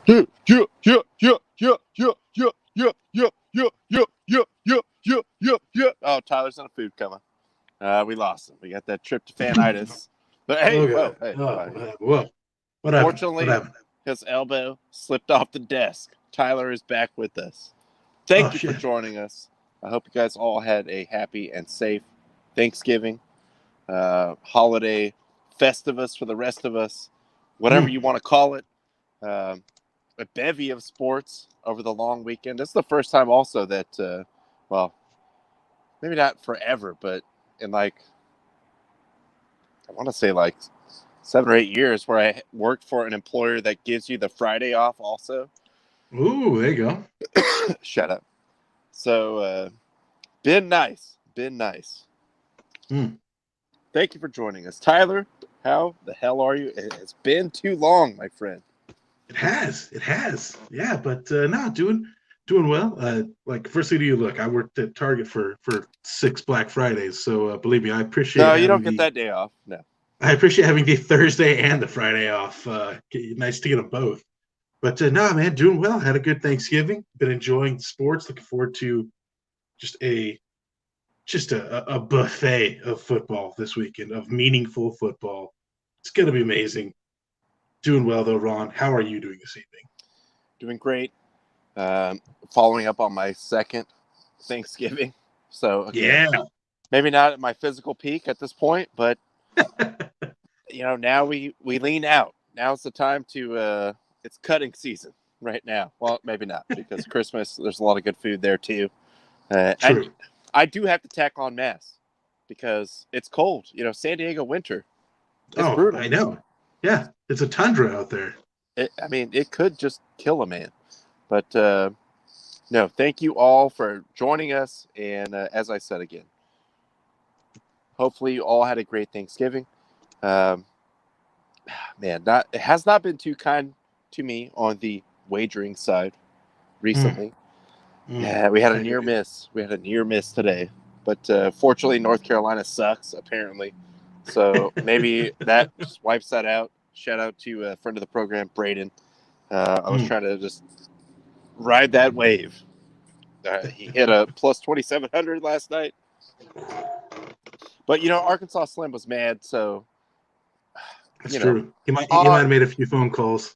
Yeah, yeah, yeah, yeah, yeah, yeah, yeah, yeah, yeah, yeah, yeah, yeah, yeah, yeah, yeah, yeah. Oh, Tyler's in a food coma. We lost him. We got that tryptophanitis. But hey, Oh whoa, god. hey. Whoa. What happened? What Fortunately, happened? his elbow slipped off the desk. Tyler is back with us. Oh Thank you for shit. joining us. I hope you guys all had a happy and safe Thanksgiving, holiday, Festivus for the rest of us, whatever Mm. you want to call it. Um, a bevy of sports over the long weekend. This is the first time also that, well, maybe not forever, but in like, I want to say like 7 or 8 years where I worked for an employer that gives you the Friday off also. Ooh, there you go. Shut up. So, been nice. Been nice. Mm. Thank you for joining us. Tyler, how the hell are you? It's been too long, my friend. It has. It has. Yeah, but no, doing well. Like firstly to you, look, I worked at Target for 6 Black Fridays, so believe me, No, you don't get that day off. No. I appreciate having the Thursday and the Friday off. Nice to get them both. But no, man, doing well. Had a good Thanksgiving. Been enjoying sports. Looking forward to just a just a buffet of football this weekend, of meaningful football. It's going to be amazing. Doing well, though, Ron. How are you doing this evening? Doing great. Um, Following up on my second Thanksgiving. So, again, Yeah. maybe not at my physical peak at this point, but, now we lean out. Now's the time to, it's cutting season right now. Well, maybe not because Christmas, there's a lot of good food there too. And True. I do have to tack on masks because it's cold. San Diego winter, it's Oh, brutal. I know. Yeah, it's a tundra out there. It could just kill a man. But no, thank you all for joining us. And as I said again, hopefully you all had a great Thanksgiving. Um, Man, it has not been too kind to me on the wagering side Mm, recently. mm. Yeah, we had a I hear near you. miss. We had a near miss today, but fortunately, North Carolina sucks apparently. So maybe that just wipes that out. Shout out to a friend of the program, Braden. I was Mm. trying to just ride that wave. He hit a plus 2,700 last night, but Arkansas Slim was mad, so That's you know true. He might odd have made a few phone calls.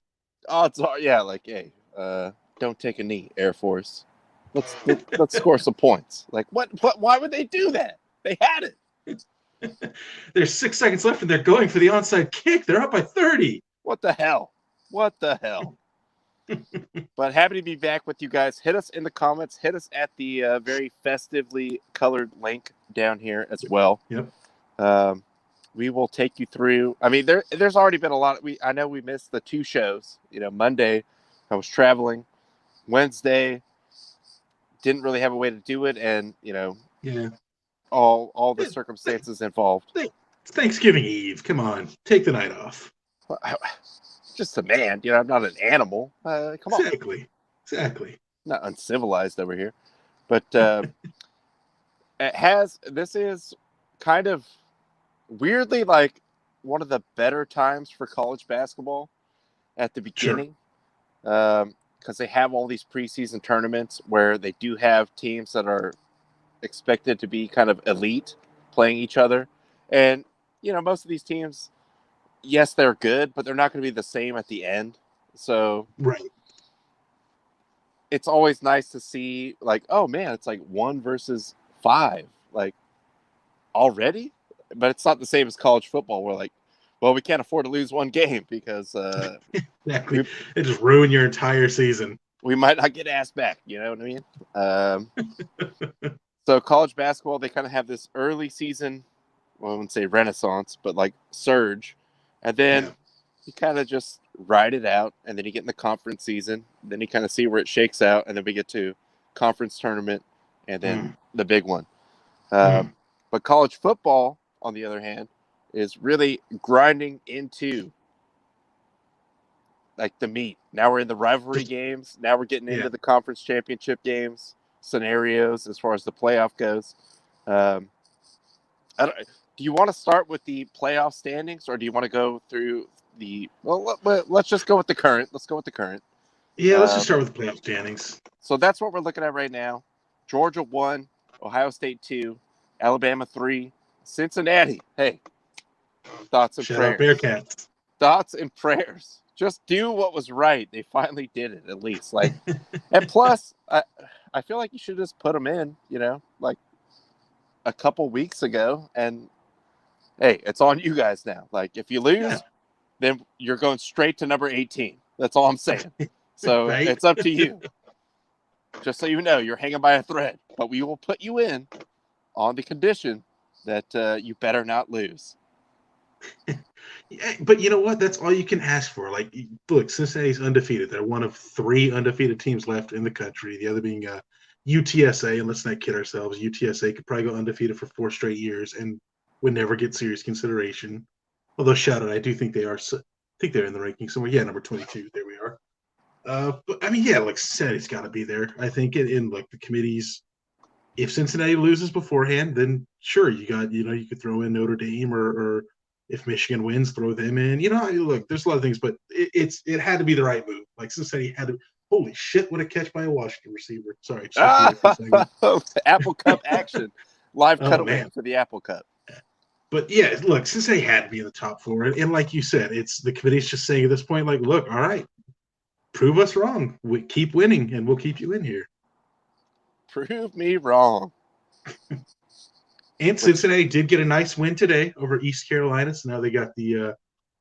odds are, yeah, like, hey, don't take a knee, Air Force. Let's score some points. Like, what? Why would they do that? They had it. There's 6 seconds left, and they're going for the onside kick. They're up by 30. What the hell? What the hell? But happy to be back with you guys. Hit us in the comments. Hit us at the very festively colored link down here as well. Yep. Um, we will take you through. I mean, there's already been a lot. I know we missed the two shows. Monday, I was traveling. Wednesday, didn't really have a way to do it, and Yeah. all the It- circumstances involved. It's Thanksgiving Eve. Come on, take the night off. Just a man, I'm not an animal. Come on, Exactly. Exactly. not uncivilized over here. But this is kind of weirdly like one of the better times for college basketball at the Sure. beginning, because they have all these preseason tournaments where they do have teams that are expected to be kind of elite playing each other. And, most of these teams, yes, they're good, but they're not going to be the same at the end. So Right. it's always nice to see, like, oh man, it's like 1 versus 5, like already. But it's not the same as college football. We're like, well, we can't afford to lose one game because Exactly. we It just ruined your entire season. we might not get asked back. You know what I mean? So college basketball, they kind of have this early season, well, I wouldn't say renaissance, but like surge, and then Yeah. you kind of just ride it out, and then you get in the conference season, then you kind of see where it shakes out, and then we get to conference tournament, and then Mm. the big one. Mm. But college football, on the other hand, is really grinding into like the meat. Now we're in the rivalry Just games. Now we're getting yeah. into the conference championship games scenarios as far as the playoff goes. Um, do you want to start with the playoff standings, or do you want to go through the? Well, let's just go with the current. Let's go with the current. Yeah, let's just Um, start with the playoff standings. so that's what we're looking at right now. Georgia 1, Ohio State 2, Alabama 3, Cincinnati. Hey, thoughts and Shout out prayers. Bearcats. Thoughts and prayers. Just do what was right. They finally did it, at least. Like, and plus, I feel like you should just put them in, like a couple weeks ago. And hey, it's on you guys now. Like, if you Yeah, lose, then you're going straight to number 18. That's all I'm saying. So right. it's up to you. Just so you know, you're hanging by a thread. But we will put you in on the condition that you better not lose. Yeah, but you know what? That's all you can ask for. Like, look, Cincinnati's undefeated. They're one of 3 undefeated teams left in the country. The other being UTSA. And let's not kid ourselves. UTSA could probably go undefeated for 4 straight years and would never get serious consideration. Although, shout out, I do think they are. I think they're in the ranking somewhere. Yeah, number 22. There we are. But I mean, yeah, like Cincinnati's got to be there. I think in like the committees. If Cincinnati loses beforehand, then sure, you could throw in Notre Dame or if Michigan wins, throw them in. Look, there's a lot of things, but it had to be the right move. Like Cincinnati had to. Holy shit! What a catch by a Washington receiver. Sorry, just stepped away for a second. Apple Cup action. Live Oh cutaway man. for the Apple Cup. But yeah, look, Cincinnati had to be in the top 4, and like you said, it's the committee's just saying at this point, like, look, all right, prove us wrong. We keep winning, and we'll keep you in here. Prove me wrong. And Cincinnati did get a nice win today over East Carolina. So now they got the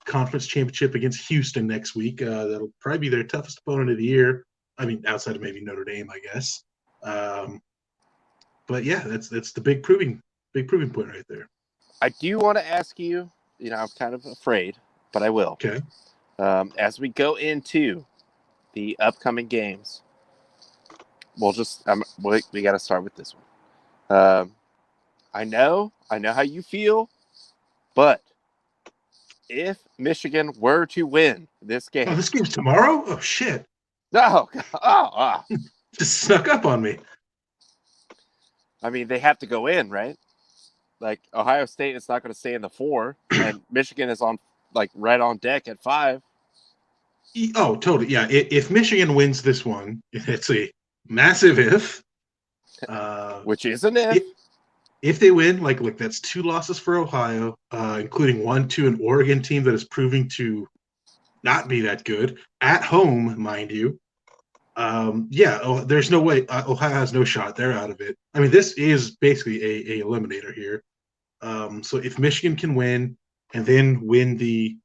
conference championship against Houston next week. That'll probably be their toughest opponent of the year. I mean, outside of maybe Notre Dame, I guess. But yeah, that's the big proving point right there. I do want to ask you. I'm kind of afraid, but I will. Okay. As we go into the upcoming games, we got to start with this one. I know how you feel, but if Michigan were to win this game, Oh, this game's tomorrow? Oh shit! oh. Just snuck up on me. I mean, they have to go in, right? Like Ohio State is not going to stay in the 4, and Michigan is on right on deck at 5. Oh, totally. Yeah. If Michigan wins this one, it's a massive if. Which is an if. If they win, look, that's 2 losses for Ohio, including 1 to an Oregon team that is proving to not be that good at home, mind you. There's no way Ohio has no shot. They're out of it. I mean, this is basically a eliminator here. So if Michigan can win and then win the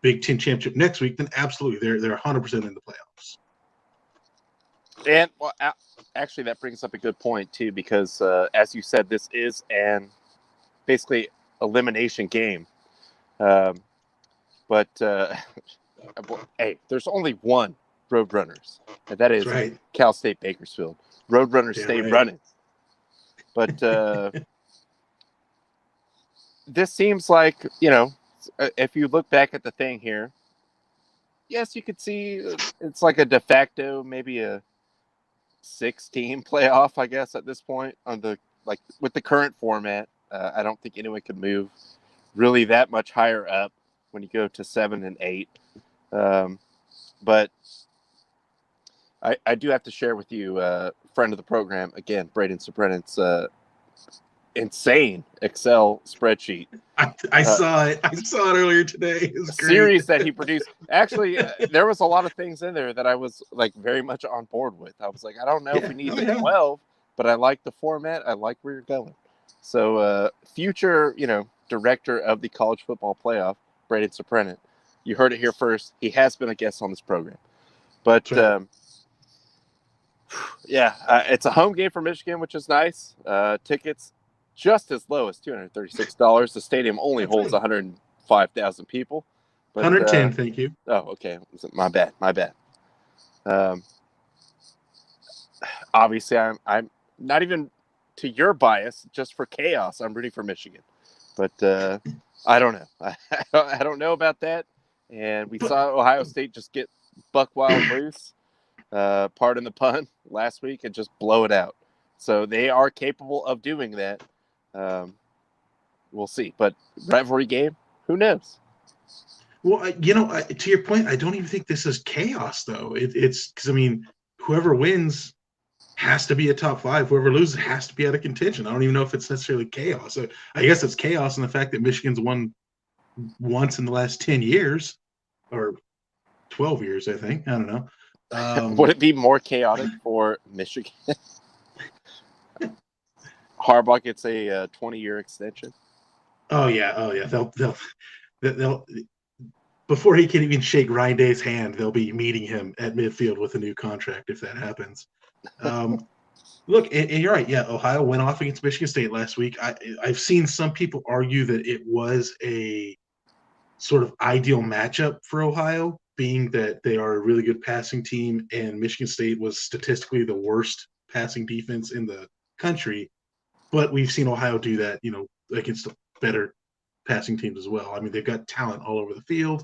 Big Ten championship next week, then absolutely they're 100% in the playoffs. And actually, that brings up a good point too, because as you said, this is an basically elimination game. But hey, there's only one Roadrunners, and that is right. Cal State Bakersfield. Roadrunners stay running. But this seems like, if you look back at the thing here, yes, you could see it's like a de facto, maybe a 6-team playoff, I guess, at this point with the current format. I don't think anyone could move really that much higher up when you go to 7 and 8. But I do have to share with you, friend of the program, again, Braden Sobrenit's insane Excel spreadsheet. I saw it. I saw it earlier today. It was great. Series that he produced. Actually, there was a lot of things in there that I was very much on board with. I was like, I don't know if we need the 12, but I like the format. I like where you're going. So, future, director of the college football playoff, Braden Sobrenit. You heard it here first. He has been a guest on this program. But it's a home game for Michigan, which is nice. Tickets just as low as $236. The stadium only holds 105,000 people. But, 110, thank you. Oh, okay. My bad. Obviously, I'm not even to your bias, just for chaos. I'm rooting for Michigan. But I don't know. I don't know about that. And we saw Ohio State just get buck wild loose, pardon the pun, last week and just blow it out. So they are capable of doing that. We'll see. But rivalry game, who knows? Well, to your point, I don't even think this is chaos, though. It's because, I mean, whoever wins has to be a top five. Whoever loses has to be out of contention. I don't even know if it's necessarily chaos. So I guess it's chaos in the fact that Michigan's won once in the last 10 years or 12 years, I think. I don't know. Would it be more chaotic for Michigan? Harbaugh gets a 20-year extension. Oh yeah. They'll before he can even shake Ryan Day's hand, they'll be meeting him at midfield with a new contract if that happens. Look, and you're right. Yeah, Ohio went off against Michigan State last week. I've seen some people argue that it was a sort of ideal matchup for Ohio, being that they are a really good passing team, and Michigan State was statistically the worst passing defense in the country. But we've seen Ohio do that, against better passing teams as well. I mean, they've got talent all over the field.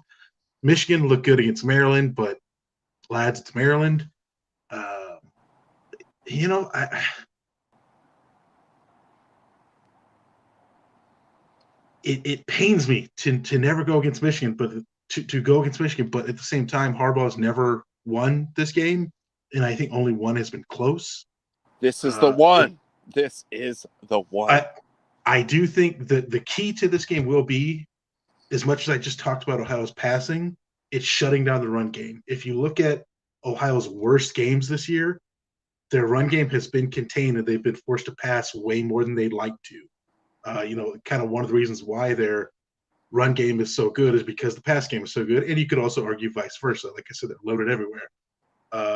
Michigan looked good against Maryland, but lads, it's Maryland. I it pains me to never go against Michigan, but to go against Michigan, but at the same time, Harbaugh's never won this game, and I think only one has been close. This is the one. This is the one. I do think that the key to this game will be, as much as I just talked about Ohio's passing, it's shutting down the run game. If you look at Ohio's worst games this year, their run game has been contained and they've been forced to pass way more than they'd like to. Kind of one of the reasons why their run game is so good is because the pass game is so good. And you could also argue vice versa. Like I said, they're loaded everywhere.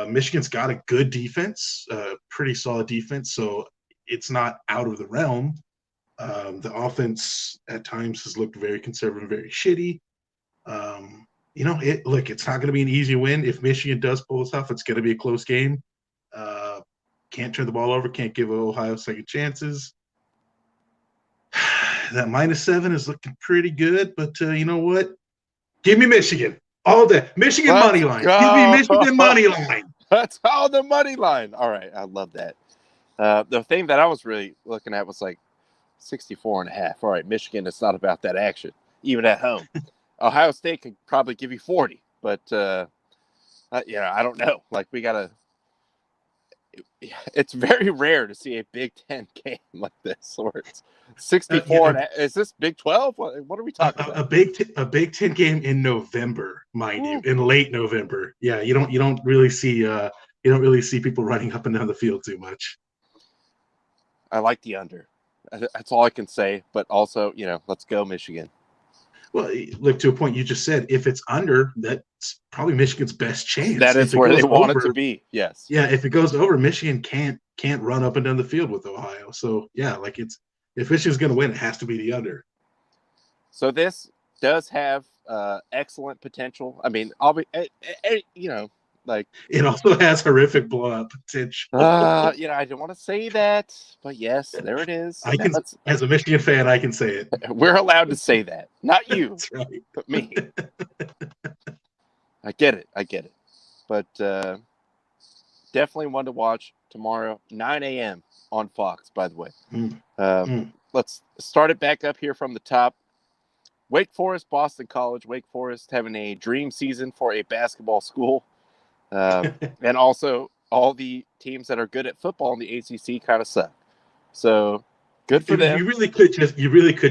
Michigan's got a good defense, pretty solid defense. So it's not out of the realm. The offense at times has looked very conservative, very shitty. It's not going to be an easy win. If Michigan does pull this off, it's going to be a close game. Can't turn the ball over, can't give Ohio second chances. That -7 is looking pretty good, but you know what? Give me Michigan all day. Michigan money line. Give me Michigan money line. That's all the money line. All right, I love that. The thing that I was really looking at was like 64.5. All right, Michigan, it's not about that action, even at home. Ohio State could probably give you 40, but I don't know. Like we gotta. It's very rare to see a Big Ten game like this, where it's 64. Is this Big 12? What are we talking about? A Big Ten game in November, mind you, in late November. Yeah, you don't really see people running up and down the field too much. I like the under. That's all I can say. But also, let's go Michigan. Well, look, to a point you just said, if it's under, that's probably Michigan's best chance. That is where they want it to be. Yes. Yeah, if it goes over, Michigan can't run up and down the field with Ohio. So yeah, if Michigan's going to win, it has to be the under. So this does have excellent potential. I mean, it also has horrific blowout potential. I didn't want to say that, but yes, there it is. As a Michigan fan, I can say it. We're allowed to say that. Not you, That's right. But me. I get it. But definitely one to watch tomorrow, 9 a.m. on Fox, by the way. Let's start it back up here from the top. Wake Forest, Boston College. Wake Forest having a dream season for a basketball school. And also all the teams that are good at football in the ACC kind of suck. So good for them. You really could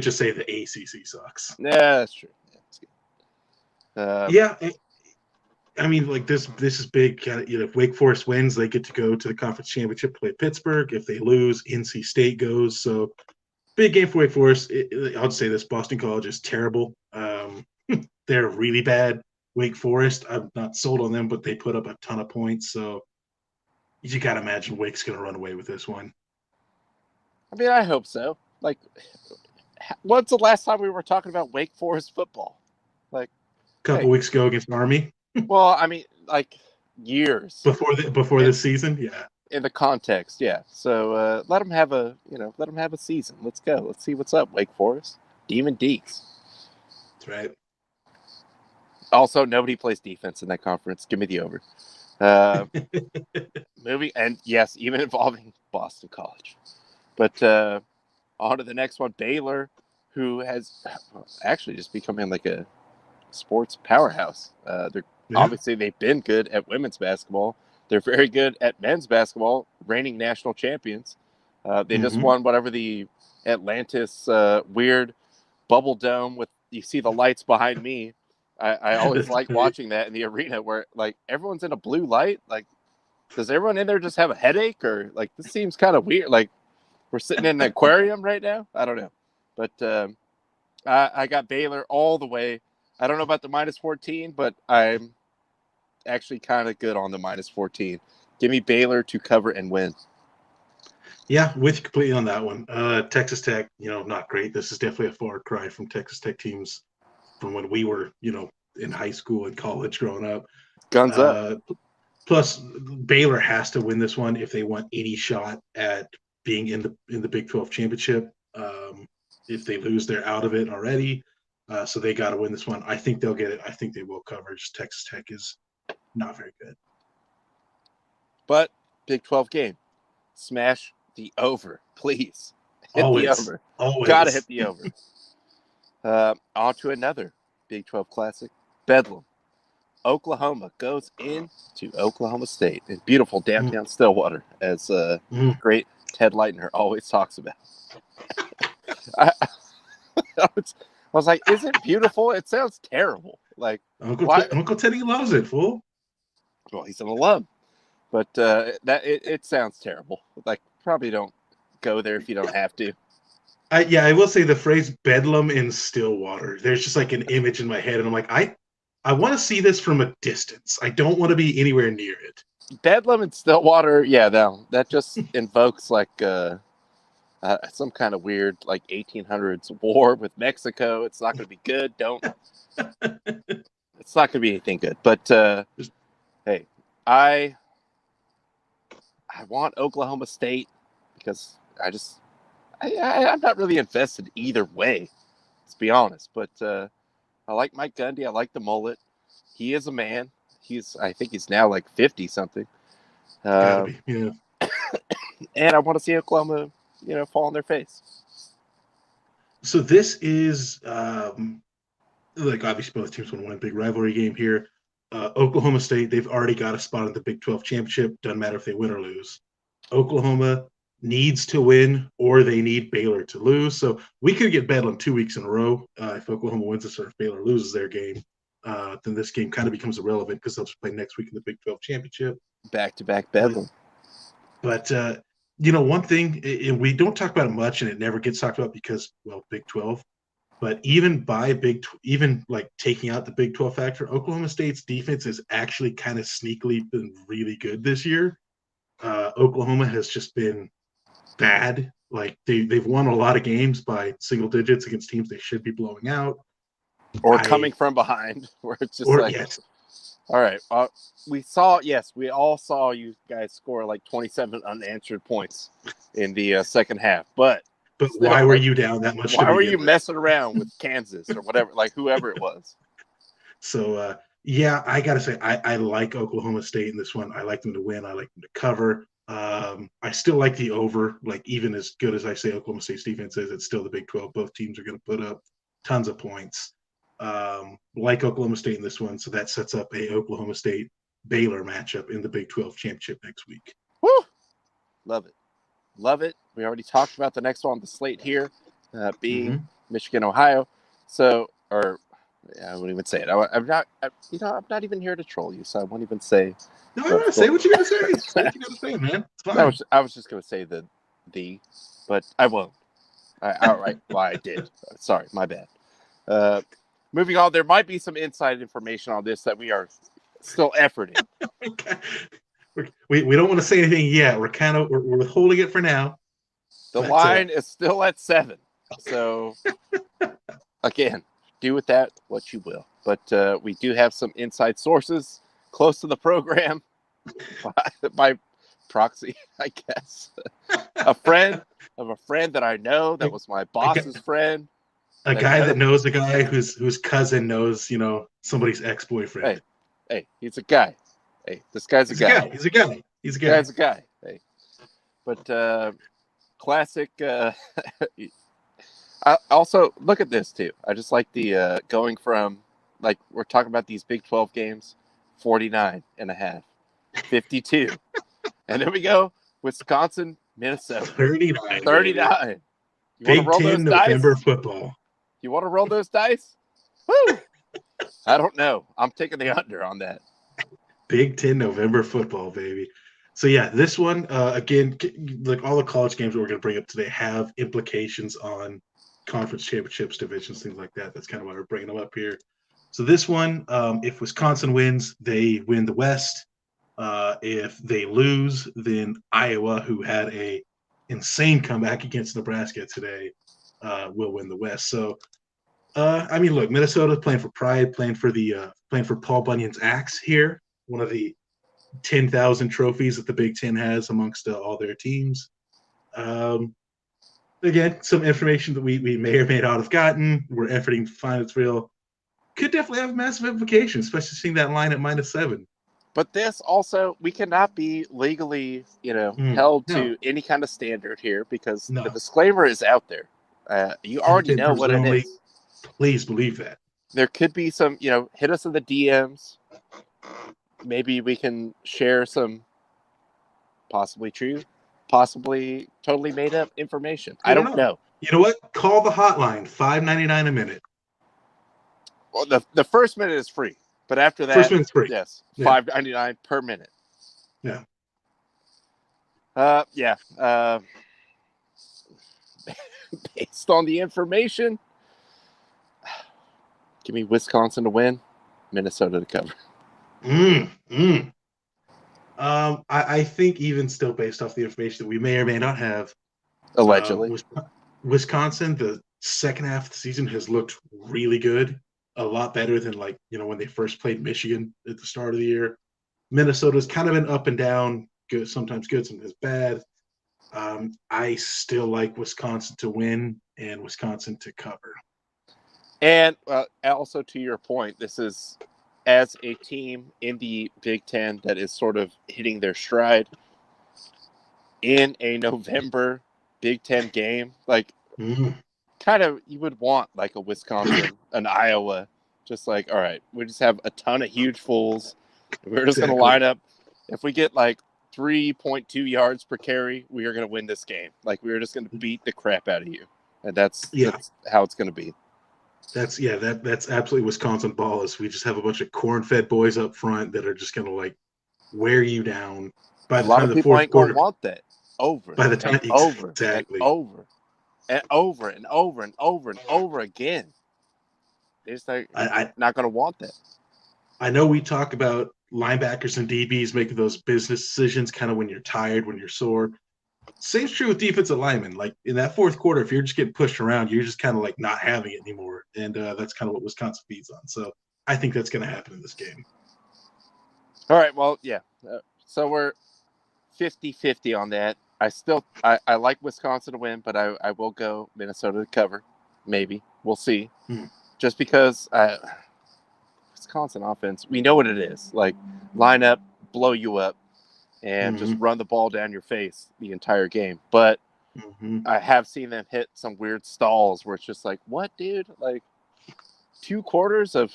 just say the ACC sucks. Yeah, that's true. Yeah. I mean, like this is big. If Wake Forest wins, they get to go to the conference championship, play Pittsburgh. If they lose, NC State goes. So big game for Wake Forest. I'll say this: Boston College is terrible. They're really bad. Wake Forest, I'm not sold on them, but they put up a ton of points. So you got to imagine Wake's going to run away with this one. I mean, I hope so. Like, when's the last time we were talking about Wake Forest football? Like a couple weeks ago against Army. Well, I mean, like years before this season, yeah. In the context, yeah. So let them have a season. Let's go. Let's see what's up, Wake Forest. Demon Deeks. That's right. Also, nobody plays defense in that conference. Give me the over. Moving, and yes, even involving Boston College. But on to the next one, Baylor, who has actually just becoming like a sports powerhouse. They're Yeah. obviously they've been good at women's basketball. They're very good at men's basketball, reigning national champions. They just Mm-hmm. won whatever the Atlantis weird bubble dome with you see the lights behind me. I always like watching that in the arena where like everyone's in a blue light. Like, does everyone in there just have a headache or like this seems kind of weird? Like we're sitting in an aquarium right now. I don't know, but I got Baylor all the way. I don't know about the -14, but I'm actually kind of good on the -14. Give me Baylor to cover and win. Yeah, with you completely on that one. Texas Tech, not great. This is definitely a far cry from Texas Tech teams from when we were, in high school and college growing up. Guns up. Plus, Baylor has to win this one if they want any shot at being in the Big 12 championship. If they lose, they're out of it already. So they got to win this one. I think they'll get it. I think they will cover. Just Texas Tech is not very good. But Big 12 game. Smash the over, please. Hit the Always, over. always. Gotta hit the over. On to another Big 12 classic. Bedlam. Oklahoma goes into Oklahoma State in beautiful downtown Stillwater, as great Ted Leitner always talks about. I was like, is it beautiful? It sounds terrible. Like, Uncle Teddy loves it, fool. Well, he's an alum, but it sounds terrible. Like, probably don't go there if you don't have to. I will say the phrase "bedlam in Stillwater." There's just like an image in my head, and I'm like, I want to see this from a distance. I don't want to be anywhere near it. Bedlam in Stillwater, yeah, that just invokes like some kind of weird like 1800s war with Mexico. It's not going to be good. It's not going to be anything good. But hey, I want Oklahoma State because I'm not really invested either way. Let's be honest. But I like Mike Gundy. I like the mullet. He is a man. I think he's now like 50 something. Gotta be, yeah. And I want to see Oklahoma, fall on their face. So this is like obviously both teams want to win a big rivalry game here. Oklahoma State, they've already got a spot in the Big 12 championship. Doesn't matter if they win or lose. Oklahoma needs to win or they need Baylor to lose. So we could get Bedlam 2 weeks in a row. If Oklahoma wins this or if Baylor loses their game, then this game kind of becomes irrelevant because they'll just play next week in the Big 12 championship. Back-to-back Bedlam. But one thing, and we don't talk about it much, and it never gets talked about because, well, Big 12. But even like taking out the Big 12 factor, Oklahoma State's defense has actually kind of sneakily been really good this year. Oklahoma has just been bad. Like they've won a lot of games by single digits against teams they should be blowing out. Or coming from behind, where it's just yes. All right. We all saw you guys score like 27 unanswered points in the second half. But why were you down that much? Why were you messing around with Kansas or whatever, like whoever it was? So, I got to say, I like Oklahoma State in this one. I like them to win. I like them to cover. I still like the over. Like, even as good as I say Oklahoma State's defense is, it's still the Big 12. Both teams are going to put up tons of points. Like Oklahoma State in this one. So that sets up a Oklahoma State Baylor matchup in the Big 12 championship next week. Woo! Love it. Love it. We already talked about the next one on the slate here, being Michigan, Ohio. So, I won't even say it. I'm not even here to troll you, so I won't even say. No, say what you got to say. Say what you got to say, man. It's fine. I was just going to say but I won't. All right. Well, I did. Sorry, my bad. Moving on, there might be some inside information on this that we are still efforting. Okay. We don't want to say anything yet. We're withholding it for now. The line is still at 7. So again, do with that what you will. But we do have some inside sources close to the program by proxy, I guess. A friend that I know that was my boss's friend. A guy that knows a guy whose cousin knows, somebody's ex-boyfriend. Hey, he's a guy. Hey, this guy's a guy. He's a guy. Guy's a guy. Hey, but classic. I also look at this too. I just like the going from like we're talking about these Big 12 games, 49.5, 52. And then we go Wisconsin, Minnesota, 39, baby. 39. You want to Big roll Ten those dice? November football. You want to roll those dice? Woo! I don't know. I'm taking the under on that. Big Ten November football, baby. So yeah, this one again, like all the college games that we're going to bring up today have implications on conference championships, divisions, things like that. That's kind of why we're bringing them up here. So this one, if Wisconsin wins, they win the West. If they lose, then Iowa, who had a insane comeback against Nebraska today, will win the West. So I mean, look, Minnesota's playing for pride, playing for Paul Bunyan's axe here, one of the 10,000 trophies that the Big Ten has amongst all their teams. Um, again, some information that we may or may not have gotten. We're efforting to find it's real. Could definitely have massive implications, especially seeing that line at -7. But this also, we cannot be legally, held No, to any kind of standard here because the no. disclaimer is out there. You already And know what it presumably, is. please believe that. There could be some, hit us in the DMs. Maybe we can share some possibly true, possibly totally made up information. I don't know. You know what? Call the hotline, $5.99 a minute. Well, the first minute is free, but after that, First minute's free. yes, Yeah. $5.99 per minute. Yeah. Yeah. Based on the information, give me Wisconsin to win, Minnesota to cover. I think even still based off the information that we may or may not have, Allegedly. Wisconsin, the second half of the season has looked really good, a lot better than when they first played Michigan at the start of the year. Minnesota's kind of been up and down, good, sometimes bad. I still like Wisconsin to win and Wisconsin to cover. And also to your point, this is as a team in the Big Ten that is sort of hitting their stride in a November Big Ten game, kind of you would want like a Wisconsin, an Iowa, just like, all right, we just have a ton of huge fools. We're just going to line up. If we get like 3.2 yards per carry, we are going to win this game. Like we're just going to beat the crap out of you. And that's how it's going to be. That's absolutely Wisconsin ball. Is we just have a bunch of corn-fed boys up front that are just going to wear you down. By the time the fourth ain't quarter, gonna want that over. By the time over, exactly, and over, and over and over and over and over again. They're just not going to want that. I know we talk about linebackers and DBs making those business decisions kind of when you're tired, when you're sore. Same's true with defensive linemen. Like in that fourth quarter, if you're just getting pushed around, you're just kind of not having it anymore. And that's kind of what Wisconsin feeds on. So I think that's going to happen in this game. All right. Well, yeah. So we're 50-50 on that. I like Wisconsin to win, but I will go Minnesota to cover. Maybe. We'll see. Just because Wisconsin offense, we know what it is. Like line up, blow you up, and just run the ball down your face the entire game. But I have seen them hit some weird stalls where it's just like, what, dude? Like 2 quarters of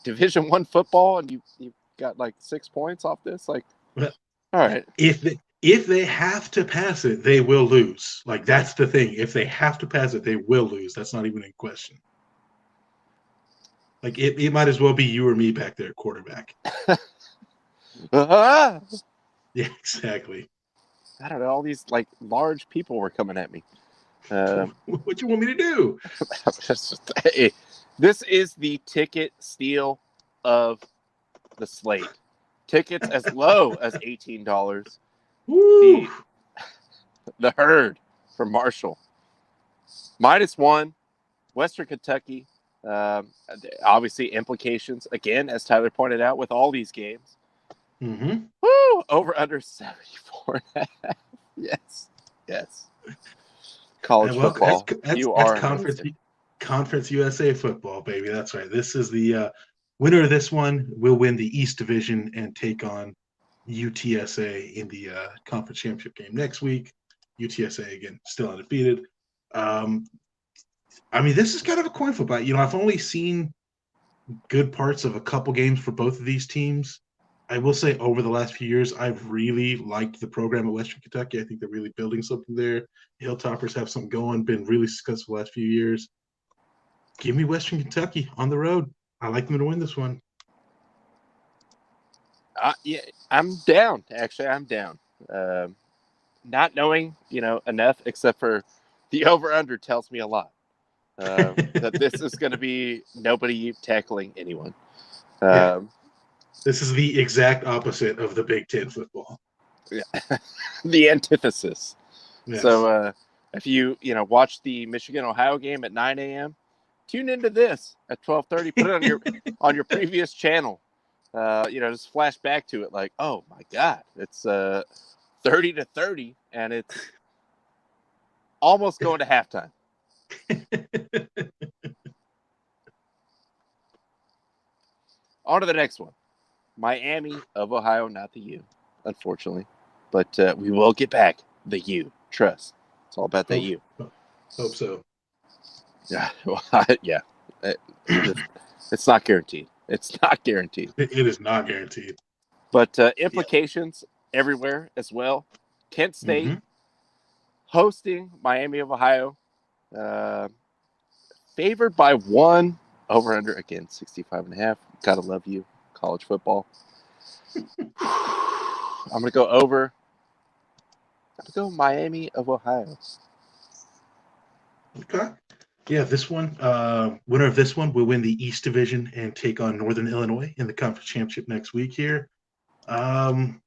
Division I football, and you got 6 points off this? Like, all right. If they have to pass it, they will lose. Like that's the thing. If they have to pass it, they will lose. That's not even in question. Like it might as well be you or me back there, quarterback. Yeah, exactly. I don't know. All these large people were coming at me. What you want me to do? Hey, this is the ticket steal of the slate. Tickets as low as $18. The herd for Marshall. -1, Western Kentucky. Obviously implications again, as Tyler pointed out, with all these games. Woo! Over under 74.5. Yes. College football. That's Conference USA football, baby. That's right. This is the winner of this one will win the East Division and take on UTSA in the conference championship game next week. UTSA again, still undefeated. I mean, this is kind of a coin flip. I've only seen good parts of a couple games for both of these teams. I will say over the last few years, I've really liked the program at Western Kentucky. I think they're really building something there. Hilltoppers have something going, been really successful the last few years. Give me Western Kentucky on the road. I like them to win this one. Yeah, I'm down. Actually, I'm down. Not knowing, enough except for the over/under tells me a lot. That this is going to be nobody tackling anyone. Yeah. This is the exact opposite of the Big Ten football. Yeah. The antithesis. Yes. So if you watch the Michigan-Ohio game at 9 a.m., tune into this at 12:30. Put it on your previous channel. Just flash back to it like, oh my God, it's 30-30, and it's almost going to halftime. On to the next one. Miami of Ohio, not the U, unfortunately. But we will get back the U. Trust. It's all about that U. Hope so. Yeah. Yeah. It's not guaranteed. It's not guaranteed. It is not guaranteed. But implications everywhere as well. Kent State hosting Miami of Ohio. Favored by 1. Over/under, again, 65.5. Gotta love you. College football. I'm going to go over. I'm going to go Miami of Ohio. Okay. Yeah, this one, winner of this one will win the East Division and take on Northern Illinois in the conference championship next week here. Man.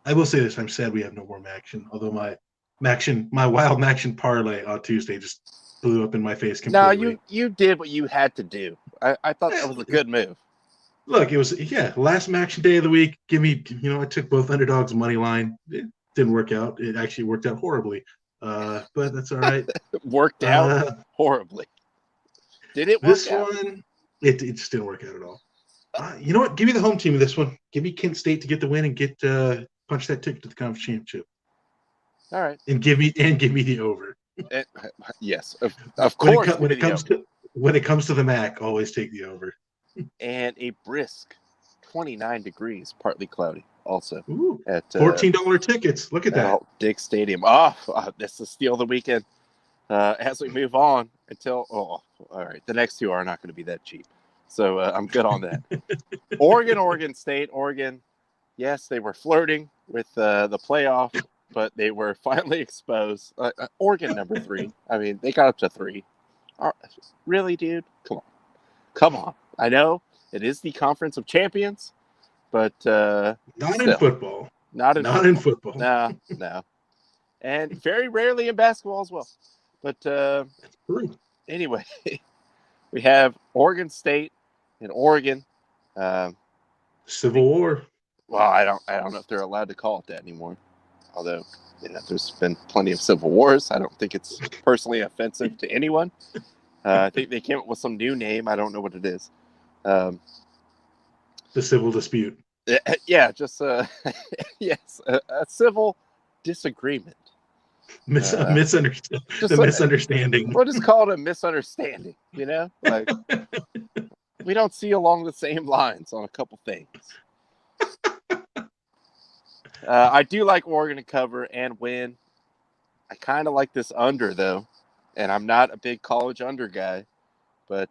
I will say this, I'm sad we have no more Maction, although my wild Maction parlay on Tuesday just blew up in my face completely. No, you did what you had to do. I thought that was a good move. Look, it was, last Maction day of the week. I took both underdogs money line. It didn't work out. It actually worked out horribly. But that's all right. Worked out horribly. Did it work this out? One, it just didn't work out at all. You know what? Give me the home team of this one. Give me Kent State to get the win and get punch that ticket to the conference championship. All right. And give me the over. Yes, of course. When it comes to the MAC, always take the over. And a brisk 29 degrees, partly cloudy. Also, ooh, at $14 tickets. Look at that. Dick Stadium. Oh, this is steal of the weekend. As we move on until all right, the next two are not going to be that cheap, so I'm good on that. Oregon State. Oregon, yes, they were flirting with the playoff, but they were finally exposed. Oregon number 3. I mean, they got up to 3. Really, dude? Come on. I know it is the Conference of Champions, but not still, in football. Not in football. No. And very rarely in basketball as well. But anyway, we have Oregon State and Oregon. Civil War. Well, I don't know if they're allowed to call it that anymore. Although, there's been plenty of civil wars. I don't think it's personally offensive to anyone. I think they came up with some new name. I don't know what it is. The civil dispute. Yeah, just yes, a civil disagreement. Misunderstanding. We'll just call it a misunderstanding. Like we don't see along the same lines on a couple things. I do like Oregon to cover and win. I kind of like this under though, and I'm not a big college under guy, but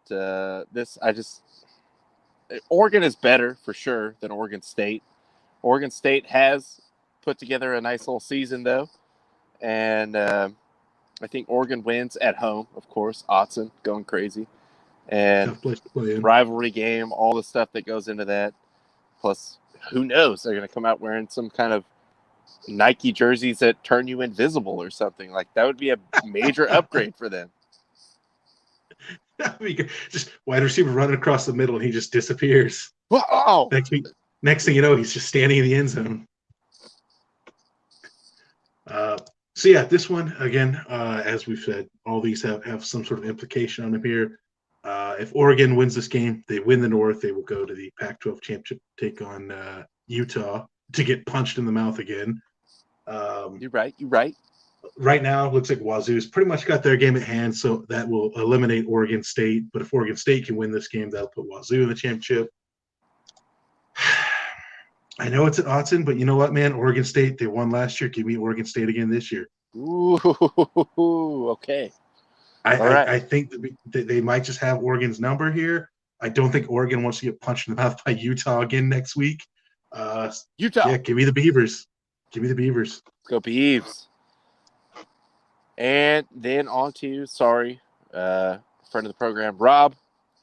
Oregon is better for sure than Oregon State. Oregon State has put together a nice little season though, and I think Oregon wins at home. Of course, Autzen going crazy, and rivalry game, all the stuff that goes into that. Plus, who knows? They're going to come out wearing some kind of Nike jerseys that turn you invisible or something. Like that would be a major upgrade for them. Just wide receiver running across the middle and he just disappears. Wow. Next thing you know, he's just standing in the end zone. So yeah, this one again, as we've said, all these have some sort of implication on them here. If Oregon wins this game, they win the North. They will go to the Pac-12 championship, take on Utah to get punched in the mouth again. You're right. Right now, it looks like Wazoo's pretty much got their game at hand, so that will eliminate Oregon State. But if Oregon State can win this game, that'll put Wazoo in the championship. I know it's at Autzen, but you know what, man? Oregon State, they won last year. Give me Oregon State again this year. Ooh, okay. All I right. think that they might just have Oregon's number here. I don't think Oregon wants to get punched in the mouth by Utah again next week. Utah. Yeah, give me the Beavers. Give me the Beavers. Let's go Beavs. And then on to, friend of the program, Rob,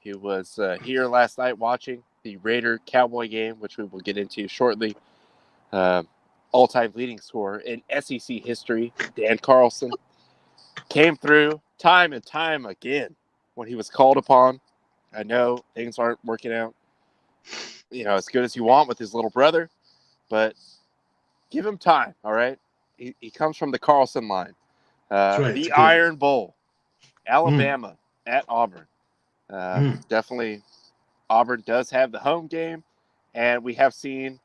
who was here last night watching the Raider Cowboy game, which we will get into shortly. All-time leading scorer in SEC history, Dan Carlson, came through time and time again when he was called upon. I know things aren't working out, as good as you want with his little brother, but give him time, all right? He comes from the Carlson line. That's right. It's The good. Iron Bowl, Alabama at Auburn. Mm. Definitely, Auburn does have the home game, and we have seen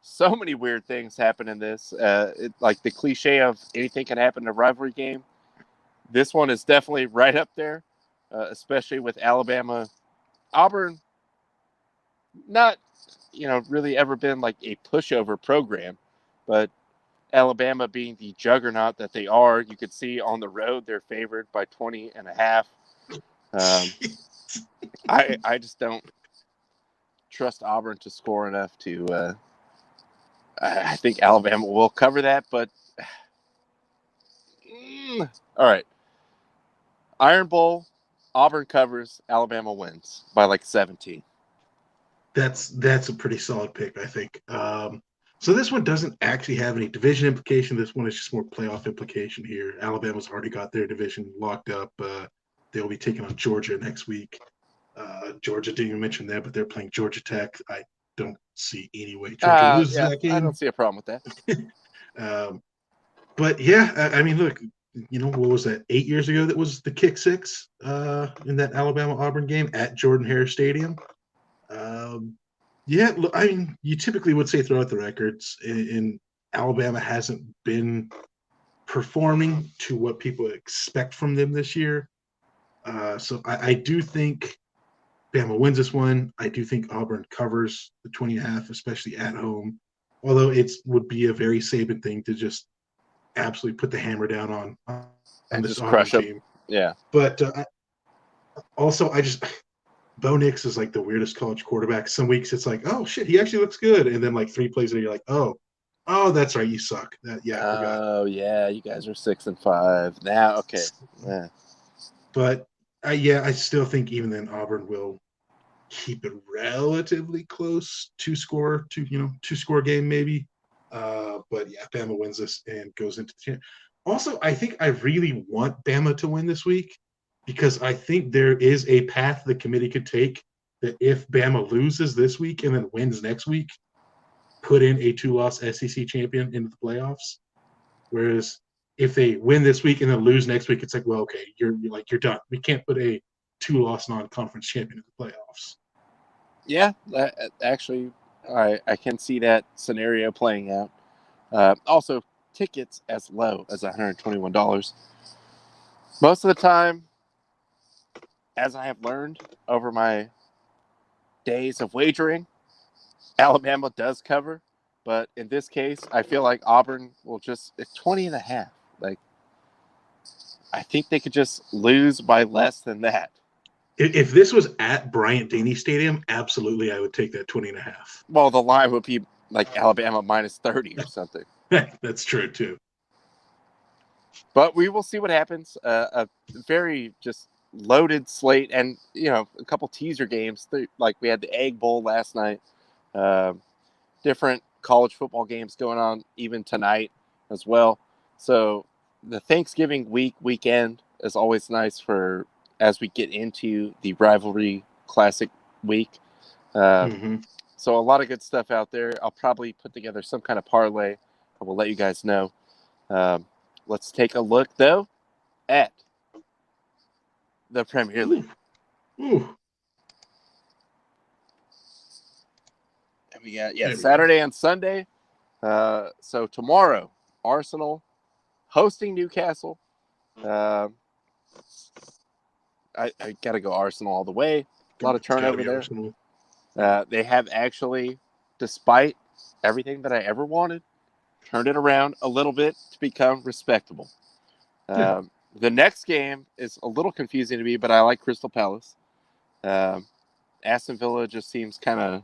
so many weird things happen in this. Like the cliche of anything can happen in a rivalry game. This one is definitely right up there, especially with Alabama. Auburn, not, really ever been like a pushover program, but Alabama being the juggernaut that they are, you could see on the road they're favored by 20.5. I just don't trust Auburn to score enough to. I think Alabama will cover that, but all right. Iron Bowl, Auburn covers, Alabama wins by like 17. That's a pretty solid pick, I think. So this one doesn't actually have any division implication. This one is just more playoff implication here. Alabama's already got their division locked up. They'll be taking on Georgia next week. Georgia didn't even mention that, but they're playing Georgia Tech. I don't see any way Georgia loses Yeah, that I game. don't see a problem with that. But yeah, I mean, look, what was that? 8 years ago, that was the kick six in that Alabama Auburn game at Jordan Hare Stadium. Yeah, look, I mean, you typically would say throughout the records, in Alabama hasn't been performing to what people expect from them this year. So I do think Bama wins this one. I do think Auburn covers the 20.5, especially at home. Although it would be a very Saban thing to just absolutely put the hammer down on and this just Auburn crush them. team. Yeah. But also, Bo Nix is like the weirdest college quarterback. Some weeks it's like, oh shit, he actually looks good, and then like 3 plays later, you're like, oh, that's right, you suck. I forgot. Oh yeah, you guys are 6-5 now. Okay. Yeah. But I still think even then Auburn will keep it relatively close, two score game maybe. But yeah, Bama wins this and goes into the also, I think I really want Bama to win this week because I think there is a path the committee could take that if Bama loses this week and then wins next week, put in a 2-loss SEC champion into the playoffs. Whereas if they win this week and then lose next week, it's like, well, okay, you're done. We can't put a 2-loss non-conference champion in the playoffs. Yeah, actually, I can see that scenario playing out. Also, tickets as low as $121. Most of the time, as I have learned over my days of wagering, Alabama does cover. But in this case, I feel like Auburn will just, it's 20.5. Like, I think they could just lose by less than that. If this was at Bryant-Denny Stadium, absolutely I would take that 20.5. Well, the line would be like Alabama minus 30 or something. That's true, too. But we will see what happens. A very just loaded slate, and a couple teaser games. Like we had the Egg Bowl last night. Different college football games going on even tonight as well. So the Thanksgiving weekend is always nice for as we get into the rivalry classic week. So a lot of good stuff out there. I'll probably put together some kind of parlay. I will let you guys know. Let's take a look, though, at the Premier League. Ooh. And we got, Saturday and Sunday. So tomorrow, Arsenal hosting Newcastle. I got to go Arsenal all the way. A lot of turnover there. Arsenal. They have actually, despite everything that I ever wanted, turned it around a little bit to become respectable. The next game is a little confusing to me, but I like Crystal Palace. Aston Villa just seems kind of,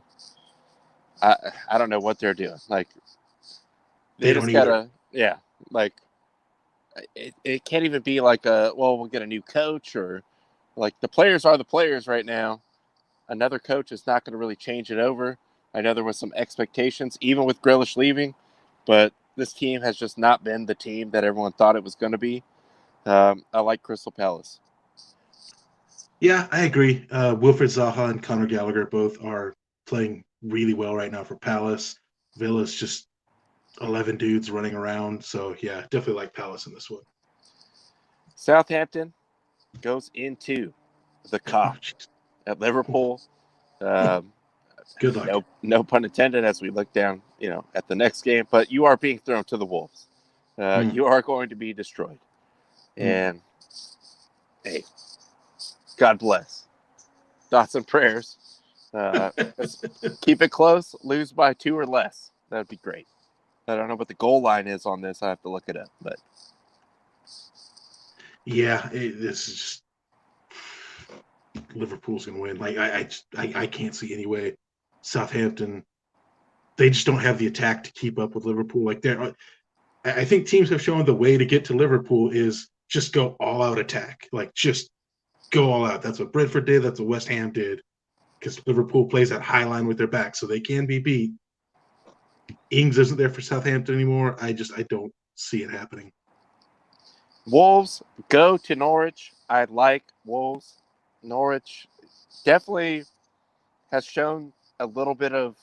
I don't know what they're doing. Like, they just gotta, yeah, like, it can't even be like we'll get a new coach, or like, the players are the players right now. Another coach is not going to really change it over. I know there was some expectations, even with Grealish leaving, but this team has just not been the team that everyone thought it was going to be. I like Crystal Palace. Yeah, I agree. Wilfred Zaha and Conor Gallagher both are playing really well right now for Palace. Villa's just 11 dudes running around. So, yeah, definitely like Palace in this one. Southampton goes into the Kop at Liverpool. Good luck. No pun intended as we look down, at the next game. But you are being thrown to the wolves. You are going to be destroyed. And, hey, God bless. Thoughts and prayers. Keep it close. Lose by 2 or less. That would be great. I don't know what the goal line is on this. I have to look it up. But yeah, this is just Liverpool's going to win. Like I can't see any way. Southampton, they just don't have the attack to keep up with Liverpool. Like I think teams have shown the way to get to Liverpool is just go all out attack. Like just go all out. That's what Brentford did. That's what West Ham did. Because Liverpool plays that high line with their back, so they can be beat. Ings isn't there for Southampton anymore. I don't see it happening. Wolves go to Norwich. I like Wolves. Norwich definitely has shown a little bit of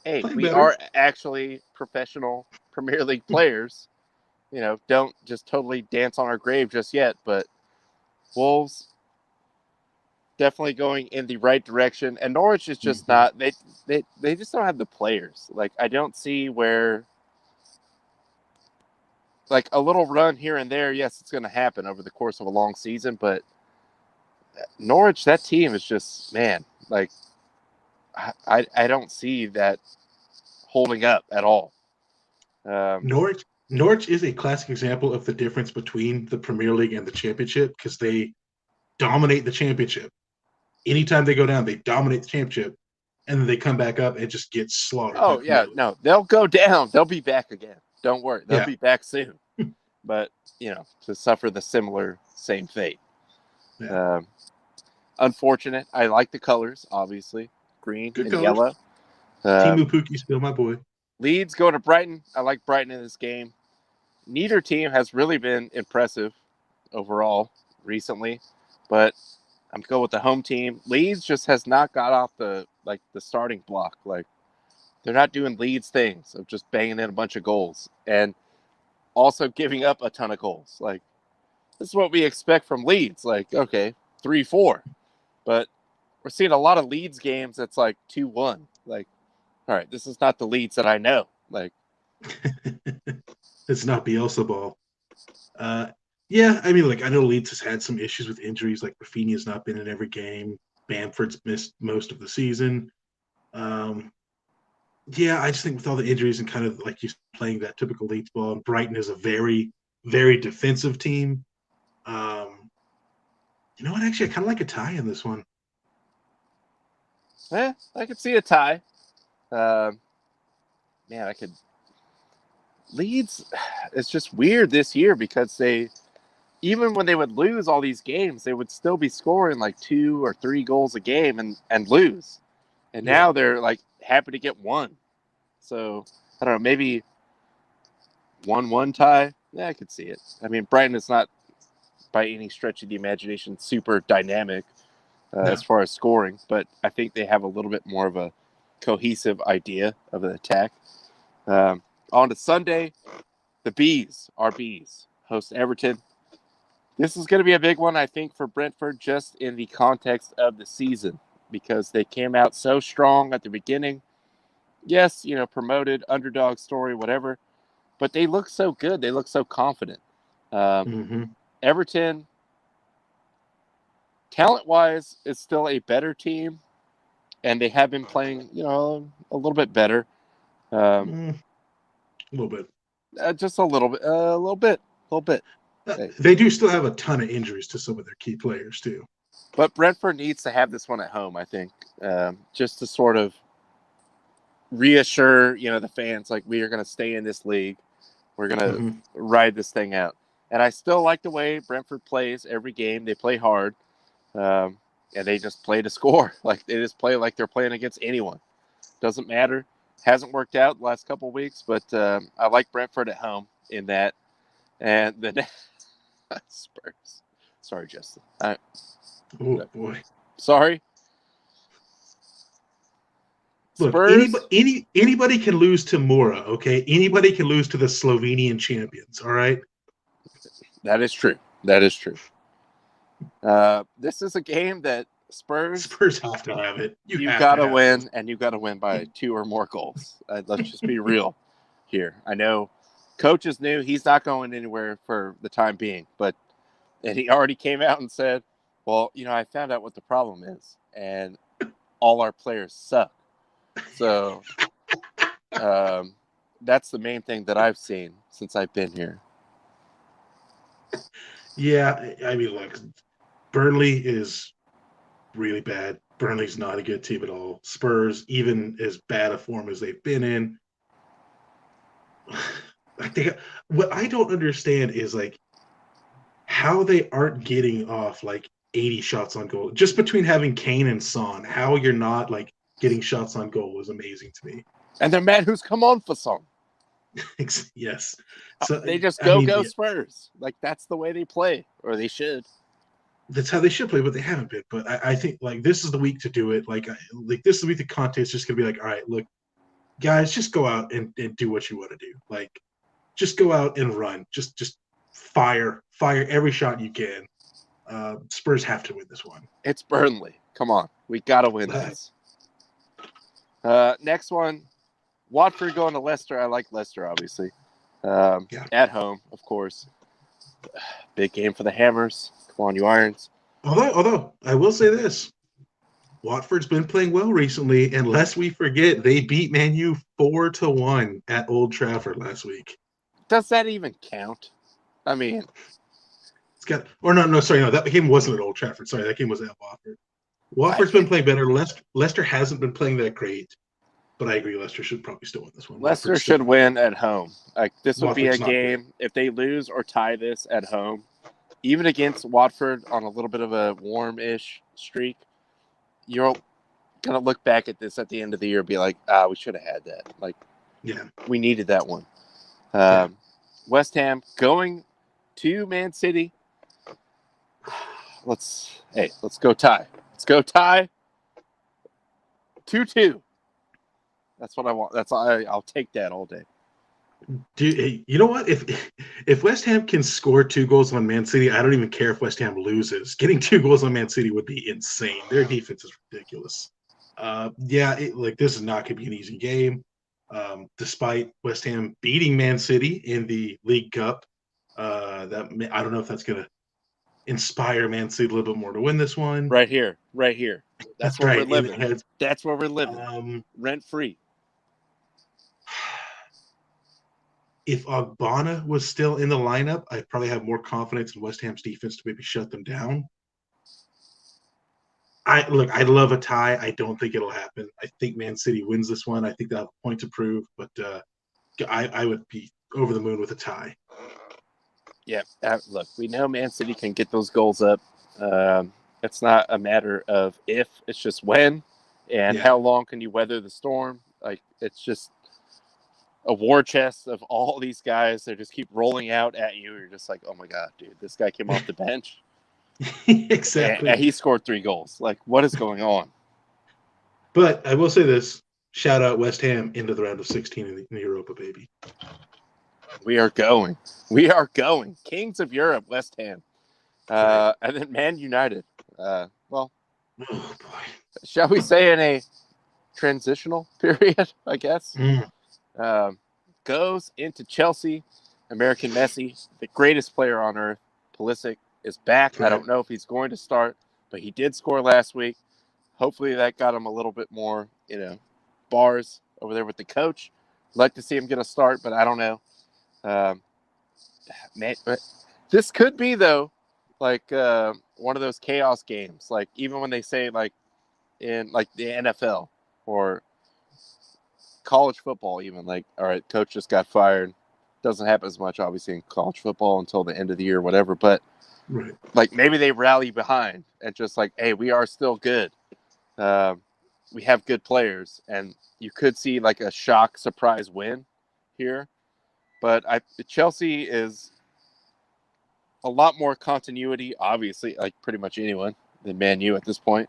hey, we are actually professional Premier League players. Don't just totally dance on our grave just yet, but Wolves definitely going in the right direction. And Norwich is just not, they just don't have the players. Like, I don't see where, like, a little run here and there, yes, it's going to happen over the course of a long season, but Norwich, that team is just, man, like, I don't see that holding up at all. Norwich is a classic example of the difference between the Premier League and the Championship, because they dominate the Championship. Anytime they go down, they dominate the Championship, and then they come back up and just get slaughtered. Oh, yeah, no, they'll go down. They'll be back again. Don't worry. They'll be back soon. But, to suffer the same fate. Yeah. Unfortunate. I like the colors, obviously. Green and yellow. Timu Pukki, still my boy. Leeds going to Brighton. I like Brighton in this game. Neither team has really been impressive overall recently, but I'm going with the home team. Leeds just has not got off the starting block. Like, they're not doing Leeds things of just banging in a bunch of goals and also giving up a ton of goals. Like, this is what we expect from Leeds. Like, okay, 3-4. But we're seeing a lot of Leeds games that's like 2-1. Like, all right, this is not the Leeds that I know. Like, it's not Bielsa ball. Yeah, I mean, like, I know Leeds has had some issues with injuries. Like, Rafinha's not been in every game. Bamford's missed most of the season. Yeah, I just think with all the injuries and kind of like you playing that typical Leeds ball, and Brighton is a very, very defensive team. You know what? Actually, I kind of like a tie in this one. I could see a tie. Man, I could. Leeds, it's just weird this year because even when they would lose all these games, they would still be scoring like 2 or 3 goals a game and lose. And now they're like happy to get 1. So I don't know, maybe 1-1 tie. Yeah, I could see it. I mean, Brighton is not by any stretch of the imagination super dynamic as far as scoring, but I think they have a little bit more of a cohesive idea of an attack. On to Sunday, the Bees, our Bees, host Everton. This is going to be a big one, I think, for Brentford, just in the context of the season, because they came out so strong at the beginning. Yes, promoted, underdog story, whatever, but they look so good. They look so confident. Mm-hmm. Everton, talent-wise, is still a better team, and they have been playing, a little bit better. A little bit. Just a little bit, a little bit, a little bit. Hey. They do still have a ton of injuries to some of their key players too. But Brentford needs to have this one at home, I think, just to sort of reassure, the fans, like, we are going to stay in this league. We're going to ride this thing out. And I still like the way Brentford plays every game. They play hard, and they just play to score. Like, they just play like they're playing against anyone. Doesn't matter. Hasn't worked out the last couple of weeks, but I like Brentford at home in that. And the Spurs. Sorry, Justin. Oh boy. Sorry. Look, Spurs. anybody can lose to Mora, okay? Anybody can lose to the Slovenian champions, all right? That is true. This is a game that Spurs have to have it. You got to win, and you got to win by 2 or more goals. Let's just be real here. I know coaches knew he's not going anywhere for the time being, and he already came out and said, well, I found out what the problem is, and all our players suck. So that's the main thing that I've seen since I've been here. Yeah, I mean, look, Burnley is really bad. Burnley's not a good team at all. Spurs, even as bad a form as they've been in, what I don't understand is like how they aren't getting off like 80 shots on goal. Just between having Kane and Son, how you're not like getting shots on goal was amazing to me. And they're mad who's come on for Son. Yes. So they just go Spurs. Like, that's the way they play, or they should. That's how they should play, but they haven't been. But I think like this is the week to do it. Like this is the week the Conte is just gonna be like, all right, look, guys, just go out and do what you want to do. Like, just go out and run. Just fire every shot you can. Spurs have to win this one. It's Burnley. Come on, we gotta win this. Next one, Watford going to Leicester. I like Leicester, obviously. At home, of course. Big game for the Hammers. Come on, you Irons. Although I will say this, Watford's been playing well recently, and lest we forget, they beat Man U 4-1 at Old Trafford last week. Does that even count? I mean, it's got no, that game wasn't at Old Trafford. Sorry, that game was at Watford. Watford's been playing better. Leicester hasn't been playing that great, but I agree. Leicester should probably still win this one. Leicester should win at home. Like, this would be a game if they lose or tie this at home. Even against Watford on a little bit of a warm-ish streak, you're going to look back at this at the end of the year and be like, we should have had that. Like, we needed that one. West Ham going to Man City. Let's go tie. Let's go tie. 2-2. That's what I want. I'll take that all day. Dude, you know what? If West Ham can score 2 goals on Man City, I don't even care if West Ham loses. Getting 2 goals on Man City would be insane. Their defense is ridiculous. This is not going to be an easy game. Despite West Ham beating Man City in the League Cup, I don't know if that's going to inspire Man City a little bit more to win this one. Right here. That's where we're living. That's where we're living. Rent free. If Ogbonna was still in the lineup, I'd probably have more confidence in West Ham's defense to maybe shut them down. I love a tie. I don't think it'll happen. I think Man City wins this one. I think they'll have a point to prove, but I would be over the moon with a tie. Yeah, look, we know Man City can get those goals up. It's not a matter of if, it's just when, and how long can you weather the storm. Like, it's just a war chest of all these guys that just keep rolling out at you. You're just like, oh my God, dude, this guy came off the bench. Exactly. And he scored 3 goals. Like, what is going on? But I will say this, shout out West Ham into the round of 16 in the Europa, baby. We are going. Kings of Europe, West Ham. And then Man United. Oh boy. Shall we say in a transitional period, I guess? Goes into Chelsea. American Messi, the greatest player on earth, Pulisic, is back. Right. I don't know if he's going to start, but he did score last week. Hopefully that got him a little bit more, bars over there with the coach. Like to see him get a start, but I don't know. Man, this could be though, like one of those chaos games. Like even when they say like in like the NFL or college football, even like, all right, coach just got fired. Doesn't happen as much, obviously, in college football until the end of the year, or whatever. But Right. like maybe they rally behind and just like, hey, we are still good. We have good players, and you could see like a shock surprise win here. But Chelsea is a lot more continuity, obviously, like pretty much anyone than Man U at this point,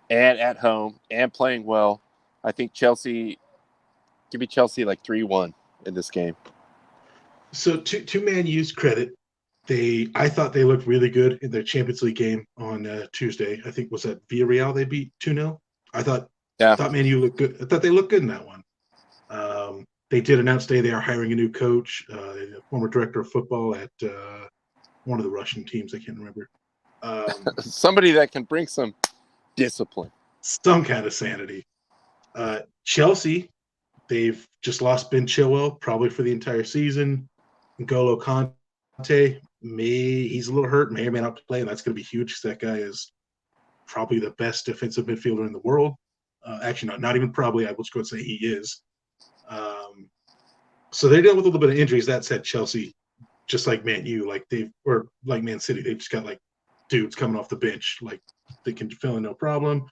and at home and playing well. I think give me Chelsea like 3-1 in this game. So to Man U's credit, I thought they looked really good in their Champions League game on Tuesday. I think was that Villarreal they beat 2-0. I thought Man U looked good. I thought they looked good in that one. They did announce today they are hiring a new coach, a former director of football at one of the Russian teams. I can't remember. Somebody that can bring some discipline. Some kind of sanity. Chelsea, they've just lost Ben Chilwell probably for the entire season. N'Golo Kante, he's a little hurt, may or may not play, and that's going to be huge. That guy is probably the best defensive midfielder in the world. Actually, not even probably. I will just go and say he is. So they're dealing with a little bit of injuries. That said, Chelsea, just like Man U, or like Man City, they've just got like dudes coming off the bench, like they can fill in no problem.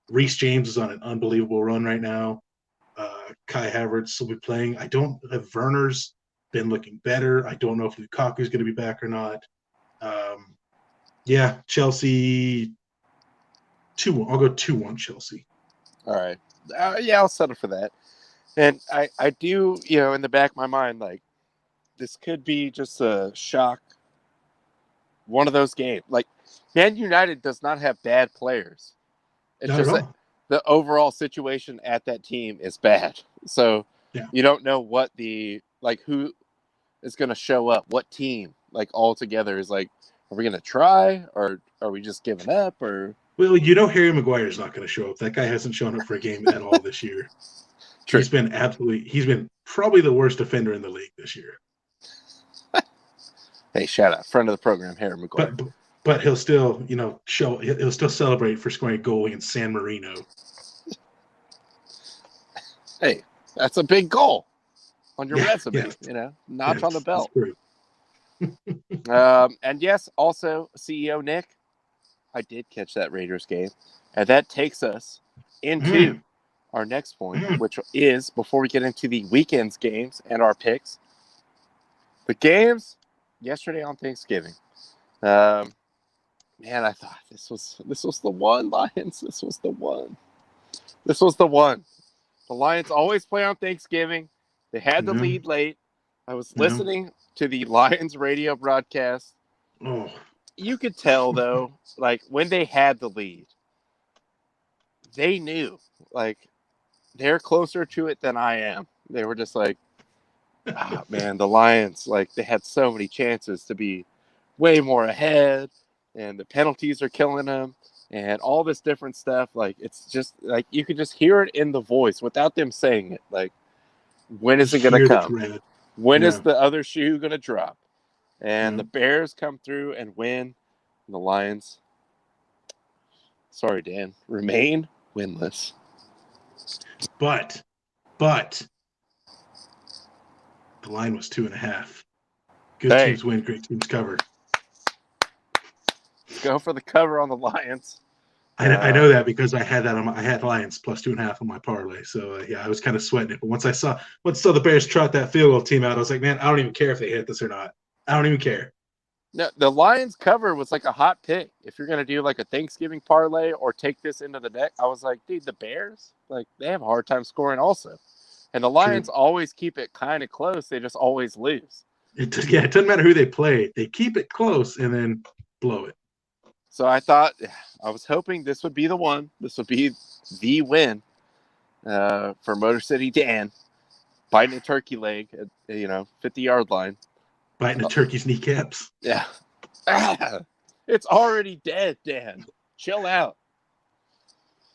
Reece James is on an unbelievable run right now. Kai Havertz will be playing. I don't have Werner's been looking better. I don't know if Lukaku's going to be back or not. Chelsea 2-1. I'll go 2-1 Chelsea. All right. I'll settle for that. And I do, in the back of my mind, like, this could be just a shock. One of those games. Like, Man United does not have bad players. It's Not just at that all. the overall situation at that team is bad. So you don't know what who is going to show up, what team, like, all together is like, are we going to try, or are we just giving up, or... Well, Harry Maguire's not going to show up. That guy hasn't shown up for a game at all this year. True. He's been probably the worst defender in the league this year. Hey, shout out, friend of the program, Harry Maguire. But he'll still, he'll still celebrate for scoring a goal against San Marino. Hey, that's a big goal on your resume, notch on the belt. And yes, also CEO Nick, I did catch that Raiders game, and that takes us into our next point, which is, before we get into the weekend's games and our picks, the games yesterday on Thanksgiving. Man, I thought this was the one, Lions. This was the one. The Lions always play on Thanksgiving. They had the lead late. I was listening to the Lions radio broadcast. Oh. You could tell, though, like, when they had the lead, they knew, like, they're closer to it than I am. They were just like, man, the Lions, like, they had so many chances to be way more ahead, and the penalties are killing them, and all this different stuff. Like, it's just, like, you could just hear it in the voice without them saying it. Like, when is it going to come? When is the other shoe going to drop? And the Bears come through and win. And the Lions, sorry, Dan, remain winless. But the line was 2.5. Good teams win, great teams cover. Go for the cover on the Lions. I know that because I had that I had Lions plus 2.5 on my parlay. So I was kind of sweating it. But once I saw the Bears trot that field goal team out, I was like, man, I don't even care if they hit this or not. I don't even care. No, the Lions cover was like a hot pick. If you're going to do like a Thanksgiving parlay or take this into the deck, I was like, dude, the Bears, like, they have a hard time scoring also. And the Lions always keep it kind of close. They just always lose. It doesn't matter who they play. They keep it close and then blow it. So I was hoping this would be the one. This would be the win for Motor City Dan, biting a turkey leg at 50-yard line. Biting a turkey's kneecaps. Yeah. It's already dead, Dan. Chill out.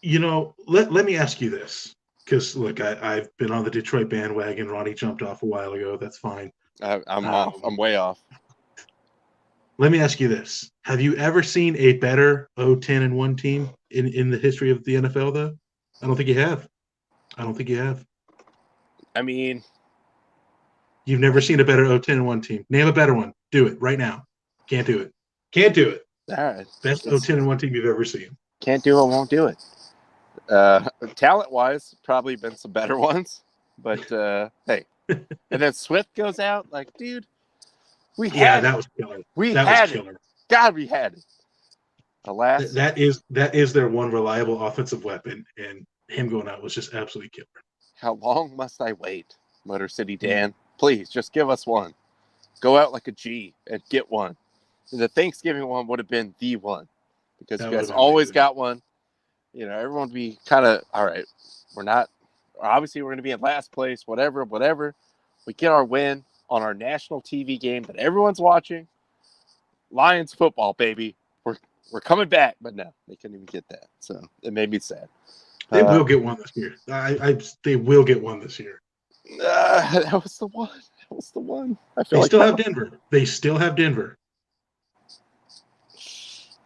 Let me ask you this. Because, look, I've been on the Detroit bandwagon. Ronnie jumped off a while ago. That's fine. I'm off. I'm way off. Let me ask you this. Have you ever seen a better 0-10-1 team in the history of the NFL, though? I don't think you have. I mean, you've never seen a better 0-10-1 team. Name a better one. Do it right now. Can't do it. All right. Best 0-10-1 team you've ever seen. Can't do it, won't do it. Talent-wise, probably been some better ones. But, hey. And then Swift goes out. Like, dude, we had it. That was killer. We had it. God, we had it. Alas. That is their one reliable offensive weapon, and him going out was just absolutely killer. How long must I wait, Motor City Dan? Please, just give us one. Go out like a G and get one. The Thanksgiving one would have been the one. Because you guys always got one. Everyone would be kind of, all right, obviously we're going to be in last place, whatever. We get our win on our national TV game that everyone's watching. Lions football, baby. We're coming back. But no, they couldn't even get that. So it made me sad. They will get one this year. They will get one this year. That was the one. I feel they still have Denver.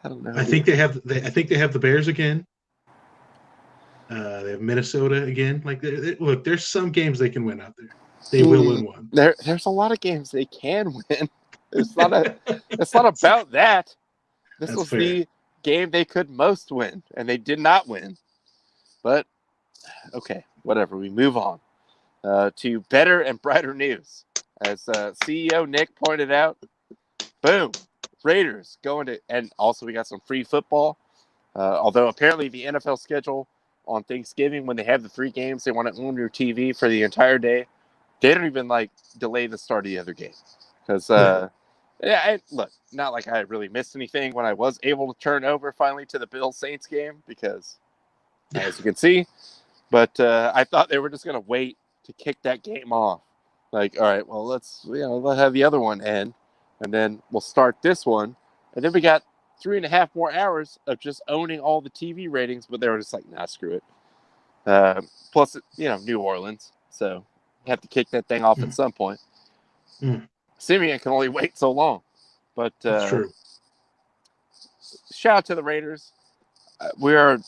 I don't know. I think they have the Bears again. They have Minnesota again. Like, look, there's some games they can win out there. They will win one. There's a lot of games they can win. It's not about that. This was fair. The game they could most win, and they did not win. But okay, whatever. We move on to better and brighter news. As CEO Nick pointed out, boom, Raiders going to, and also we got some free football. Although apparently the NFL schedule on Thanksgiving, when they have the 3 games, they want to own your TV for the entire day. They don't even delay the start of the other game because look, not like I really missed anything when I was able to turn over finally to the Bills Saints game because, as you can see, but I thought they were just gonna wait to kick that game off. Like, all right, well let's have the other one end, and then we'll start this one, and then we got 3.5 more hours of just owning all the TV ratings, but they were just like, nah, screw it. Plus, New Orleans, so you have to kick that thing off at some point. Simeon can only wait so long, but that's true. Shout out to the Raiders. We are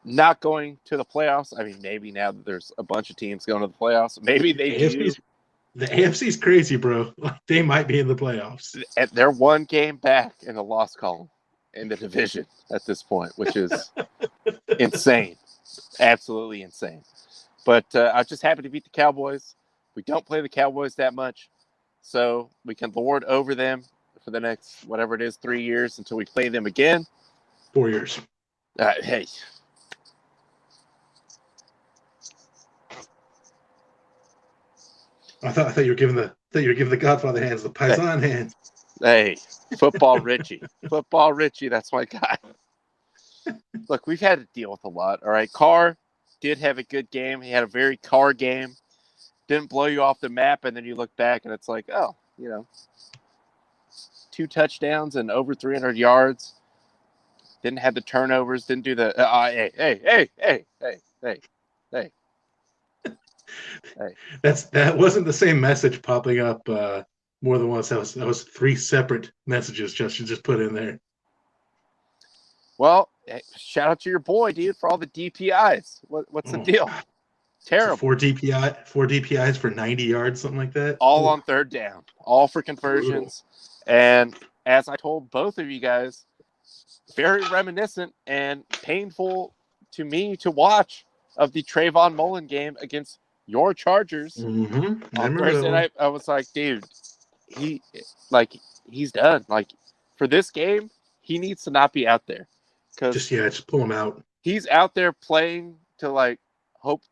not going to the playoffs. I mean, maybe now that there's a bunch of teams going to the playoffs, maybe they do. The AFC's crazy, bro. They might be in the playoffs. They're one game back in the loss column in the division at this point, which is insane. Absolutely insane. But I'm just happy to beat the Cowboys. We don't play the Cowboys that much, so we can lord over them for the next, whatever it is, 3 years until we play them again. 4 years. Hey. I thought you were giving the Godfather hands, the Paisan hands. Hey, football Richie. Football Richie, that's my guy. Look, we've had to deal with a lot. All right, Carr did have a good game. He had a very Carr game. Didn't blow you off the map, and then you look back, and it's like, 2 touchdowns and over 300 yards. Didn't have the turnovers. Didn't do the hey. That wasn't the same message popping up more than once. That was 3 separate messages Justin just put in there. Well, shout out to your boy, dude, for all the DPIs. What's the deal? Terrible. 4 DPIs for 90 yards, something like that. All on 3rd down. All for conversions. And as I told both of you guys, very reminiscent and painful to me to watch of the Trayvon Mullen game against your Chargers on Thursday night. I was like, dude, he's done. Like, for this game, he needs to not be out there. Just pull him out. He's out there playing to hope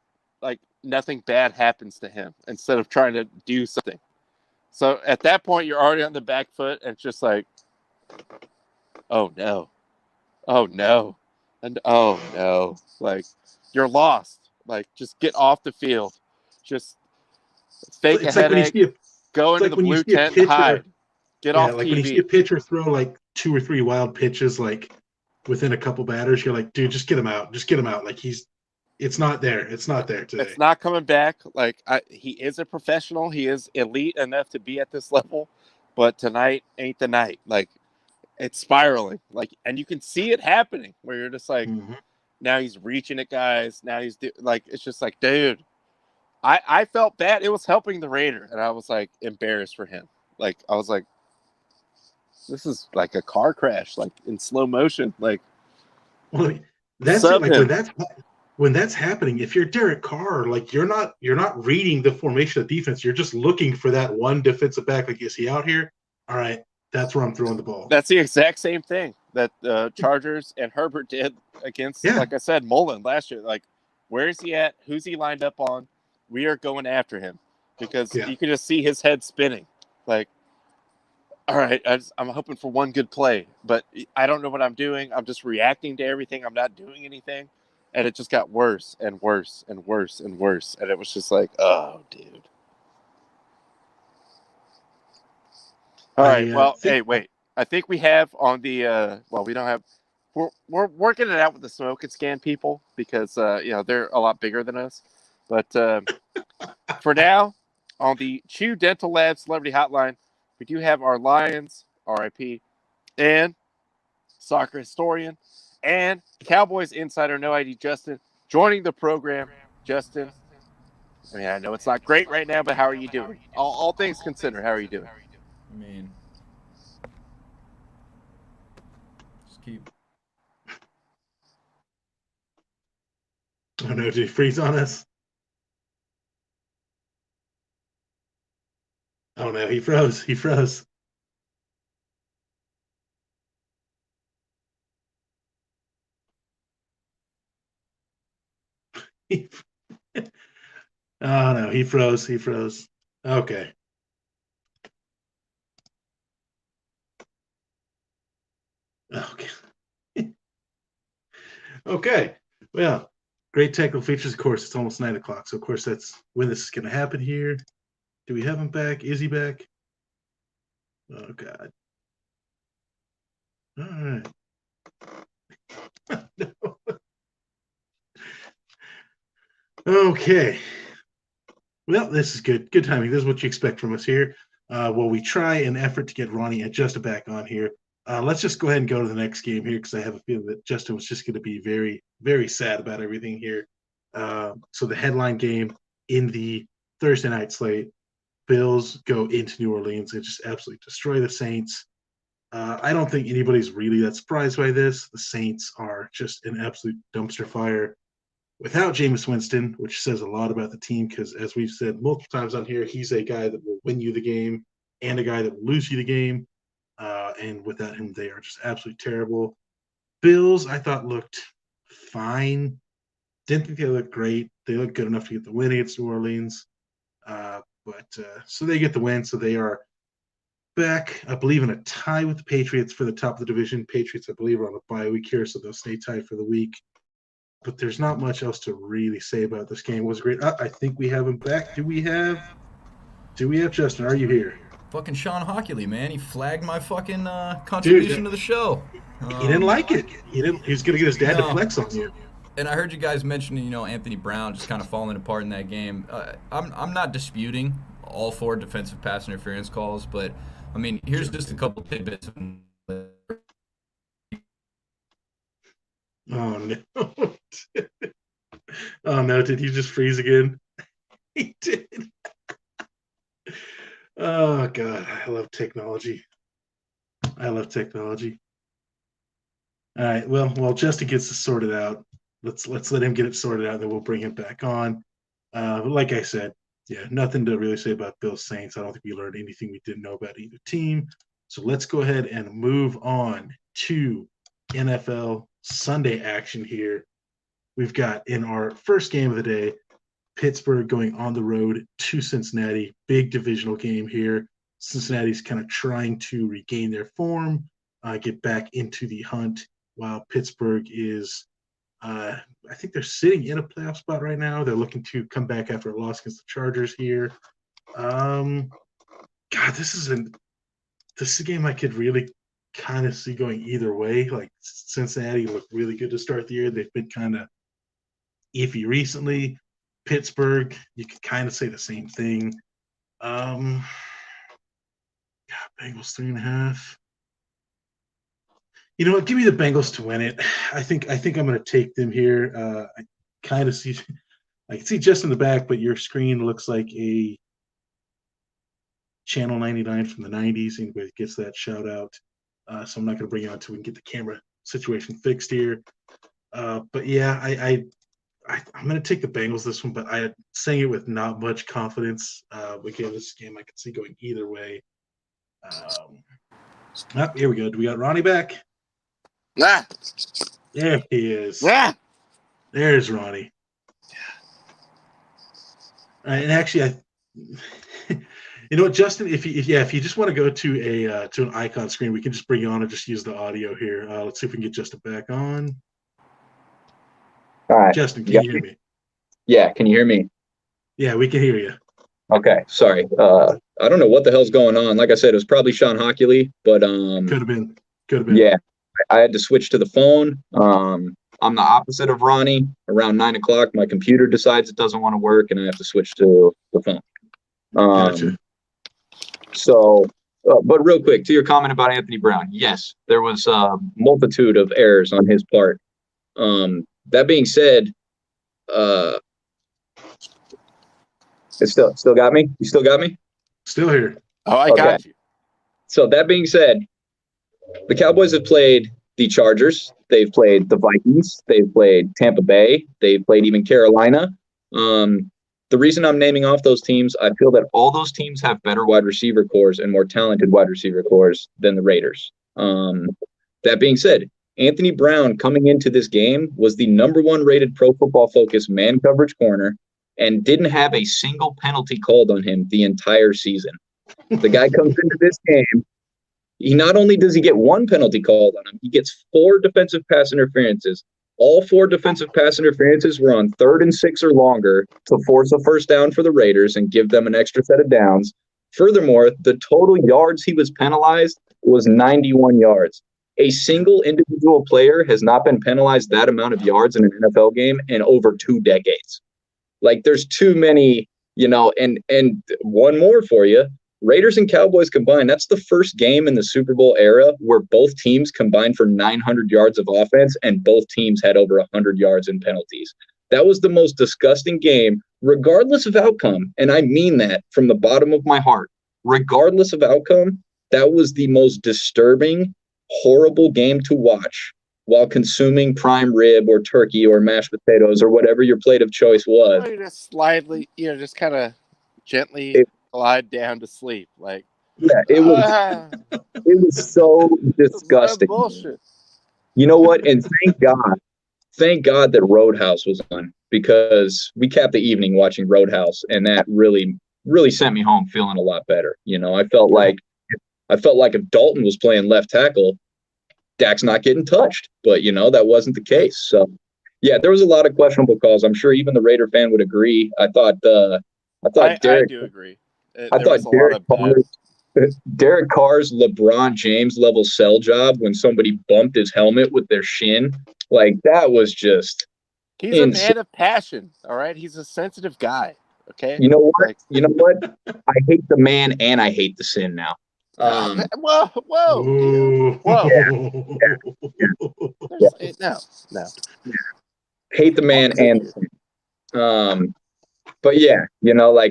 nothing bad happens to him instead of trying to do something. So at that point, you're already on the back foot, and it's just like, oh no, and oh no, you're lost. Just get off the field. Just fake a headache. Go into the blue tent and hide. Get Yeah, off like when you see a TV. pitcher throw like 2 or 3 wild pitches, like within a couple batters, you're like, dude, just get him out. Just get him out. Like it's not there. It's not there today. It's not coming back. Like he is a professional. He is elite enough to be at this level, but tonight ain't the night. Like it's spiraling. Like, and you can see it happening where you're just like, Mm-hmm. now he's reaching at guys. Now like, it's just like, dude. I felt bad. It was helping the Raider, and I was like embarrassed for him. Like I was like, this is like a car crash, like in slow motion. Like Well, that's it. sub Like him. when that's happening, if you're Derek Carr, like you're not reading the formation of defense. You're just looking for that one defensive back. Like, is he out here? All right, that's where I'm throwing the ball. That's the exact same thing that Chargers and Herbert did against, Yeah, like I said, Mullen last year. Like, where is he at? Who's he lined up on? We are going after him because yeah. you can just see his head spinning. Like, all right, I'm hoping for one good play, but I don't know what I'm doing. I'm just reacting to everything. I'm not doing anything. And it just got worse and worse and worse and worse. And it was just like, oh, dude. All right. I Well, think hey, wait. I think we have on the, well, we don't have, we're working it out with the smoke and scan people because, they're a lot bigger than us. But for now, on the Chew Dental Lab Celebrity Hotline, we do have our Lions, RIP, and soccer historian, and Cowboys insider, no ID Justin, joining the program. Justin, I mean, I know it's not great right now, but how are you doing? All things considered, how are you doing? I mean, just keep. oh no, did he freeze on us? Oh no, he froze. He froze. He, oh no, he froze. He froze. Okay. Okay. Okay. Well, great technical features. Of course, it's almost 9 o'clock. So, of course, that's when this is going to happen here. Do we have him back? Is he back? Oh, God. All right. No. Okay. Well, this is good. Good timing. This is what you expect from us here. While we try an effort to get Ronnie and Justin back on here, let's just go ahead and go to the next game here because I have a feeling that Justin was just going to be very, very sad about everything here. So the headline game in the Thursday night slate, Bills go into New Orleans and just absolutely destroy the Saints. I don't think anybody's really that surprised by this. The Saints are just an absolute dumpster fire without Jameis Winston, which says a lot about the team because, as we've said multiple times on here, he's a guy that will win you the game and a guy that will lose you the game. And without him, they are just absolutely terrible. Bills, I thought looked fine. Didn't think they looked great. They looked good enough to get the win against New Orleans. But so they get the win. So they are back, I believe, in a tie with the Patriots for the top of the division. Patriots, I believe, are on a bye week here, so they'll stay tied for the week. But there's not much else to really say about this game. It was great. I think we have him back. Do we have Justin? Are you here? Fucking Sean Hockley, man. He flagged my fucking contribution Dude, to the show. he didn't like it. He didn't. He was gonna get his dad to No. flex on you. And I heard you guys mentioning, Anthony Brown just kind of falling apart in that game. I'm not disputing all 4 defensive pass interference calls, but I mean, here's just a couple tidbits. Oh no! Oh no! Did he just freeze again? He did. Oh God! I love technology. I love technology. All right. Well, while Justin gets this sorted out, let's let him get it sorted out, then we'll bring him back on. But like I said, yeah, nothing to really say about Bill Saints. I don't think we learned anything we didn't know about either team. So let's go ahead and move on to NFL Sunday action here. We've got in our first game of the day, Pittsburgh going on the road to Cincinnati. Big divisional game here. Cincinnati's kind of trying to regain their form, get back into the hunt, while Pittsburgh is, I think they're sitting in a playoff spot right now. They're looking to come back after a loss against the Chargers here. God, this this is a game I could really kind of see going either way. Like Cincinnati looked really good to start the year. They've been kind of iffy recently. Pittsburgh, you could kind of say the same thing. Yeah, Bengals 3.5. You know what? Give me the Bengals to win it. I think I'm going to take them here. I kind of see, I can see just in the back, but your screen looks like a Channel 99 from the 90s. Anybody gets that, shout out. So I'm not going to bring it on until we can get the camera situation fixed here. But yeah, I'm going to take the Bengals this one, but I'm saying it with not much confidence. Again, this game I can see going either way. Here we go. Do we got Ronnie back? Nah. There he is. Yeah. There's Ronnie. And actually, you know what, Justin? If you just want to go to an icon screen, we can just bring you on and just use the audio here. Let's see if we can get Justin back on. All right. Justin, can you hear me? Yeah, can you hear me? Yeah, we can hear you. Okay, sorry. I don't know what the hell's going on. Like I said, it was probably Sean Hockley, but Could have been. Yeah, I had to switch to the phone. I'm the opposite of Ronnie. Around 9 o'clock, my computer decides it doesn't want to work, and I have to switch to the phone. Gotcha. So, but real quick, to your comment about Anthony Brown, yes, there was a multitude of errors on his part. That being said, it still got me? You still got me? Still here. Oh, I got you. So that being said, the Cowboys have played the Chargers. They've played the Vikings. They've played Tampa Bay. They've played even Carolina. The reason I'm naming off those teams, I feel that all those teams have better wide receiver cores and more talented wide receiver cores than the Raiders. That being said, Anthony Brown coming into this game was the #1 rated Pro Football Focus man coverage corner and didn't have a single penalty called on him the entire season. The guy comes into this game. He not only does he get 1 penalty called on him, he gets 4 defensive pass interferences. All 4 defensive pass interferences were on 3rd and 6 or longer to force a first down for the Raiders and give them an extra set of downs. Furthermore, the total yards he was penalized was 91 yards. A single individual player has not been penalized that amount of yards in an NFL game in over 2 decades. Like, there's too many, and one more for you. Raiders and Cowboys combined, that's the first game in the Super Bowl era where both teams combined for 900 yards of offense and both teams had over 100 yards in penalties. That was the most disgusting game, regardless of outcome, and I mean that from the bottom of my heart. Regardless of outcome, that was the most disturbing, horrible game to watch while consuming prime rib or turkey or mashed potatoes or whatever your plate of choice was. You just slightly, just kind of gently glide down to sleep. Like, yeah, it was so disgusting. Bullshit. You know what? And thank God that Roadhouse was on, because we capped the evening watching Roadhouse, and that really, really sent me home feeling a lot better. I felt like if Dalton was playing left tackle, Dak's not getting touched, but that wasn't the case. So yeah, there was a lot of questionable calls. I'm sure even the Raider fan would agree. I do agree. I thought Derek Carr's LeBron James level sell job when somebody bumped his helmet with their shin, like, that was just He's insane. A man of passion, all right? He's a sensitive guy, okay? You know what? I hate the man and I hate the sin now. Whoa. Yeah. No. Hate the man and the sin. But yeah,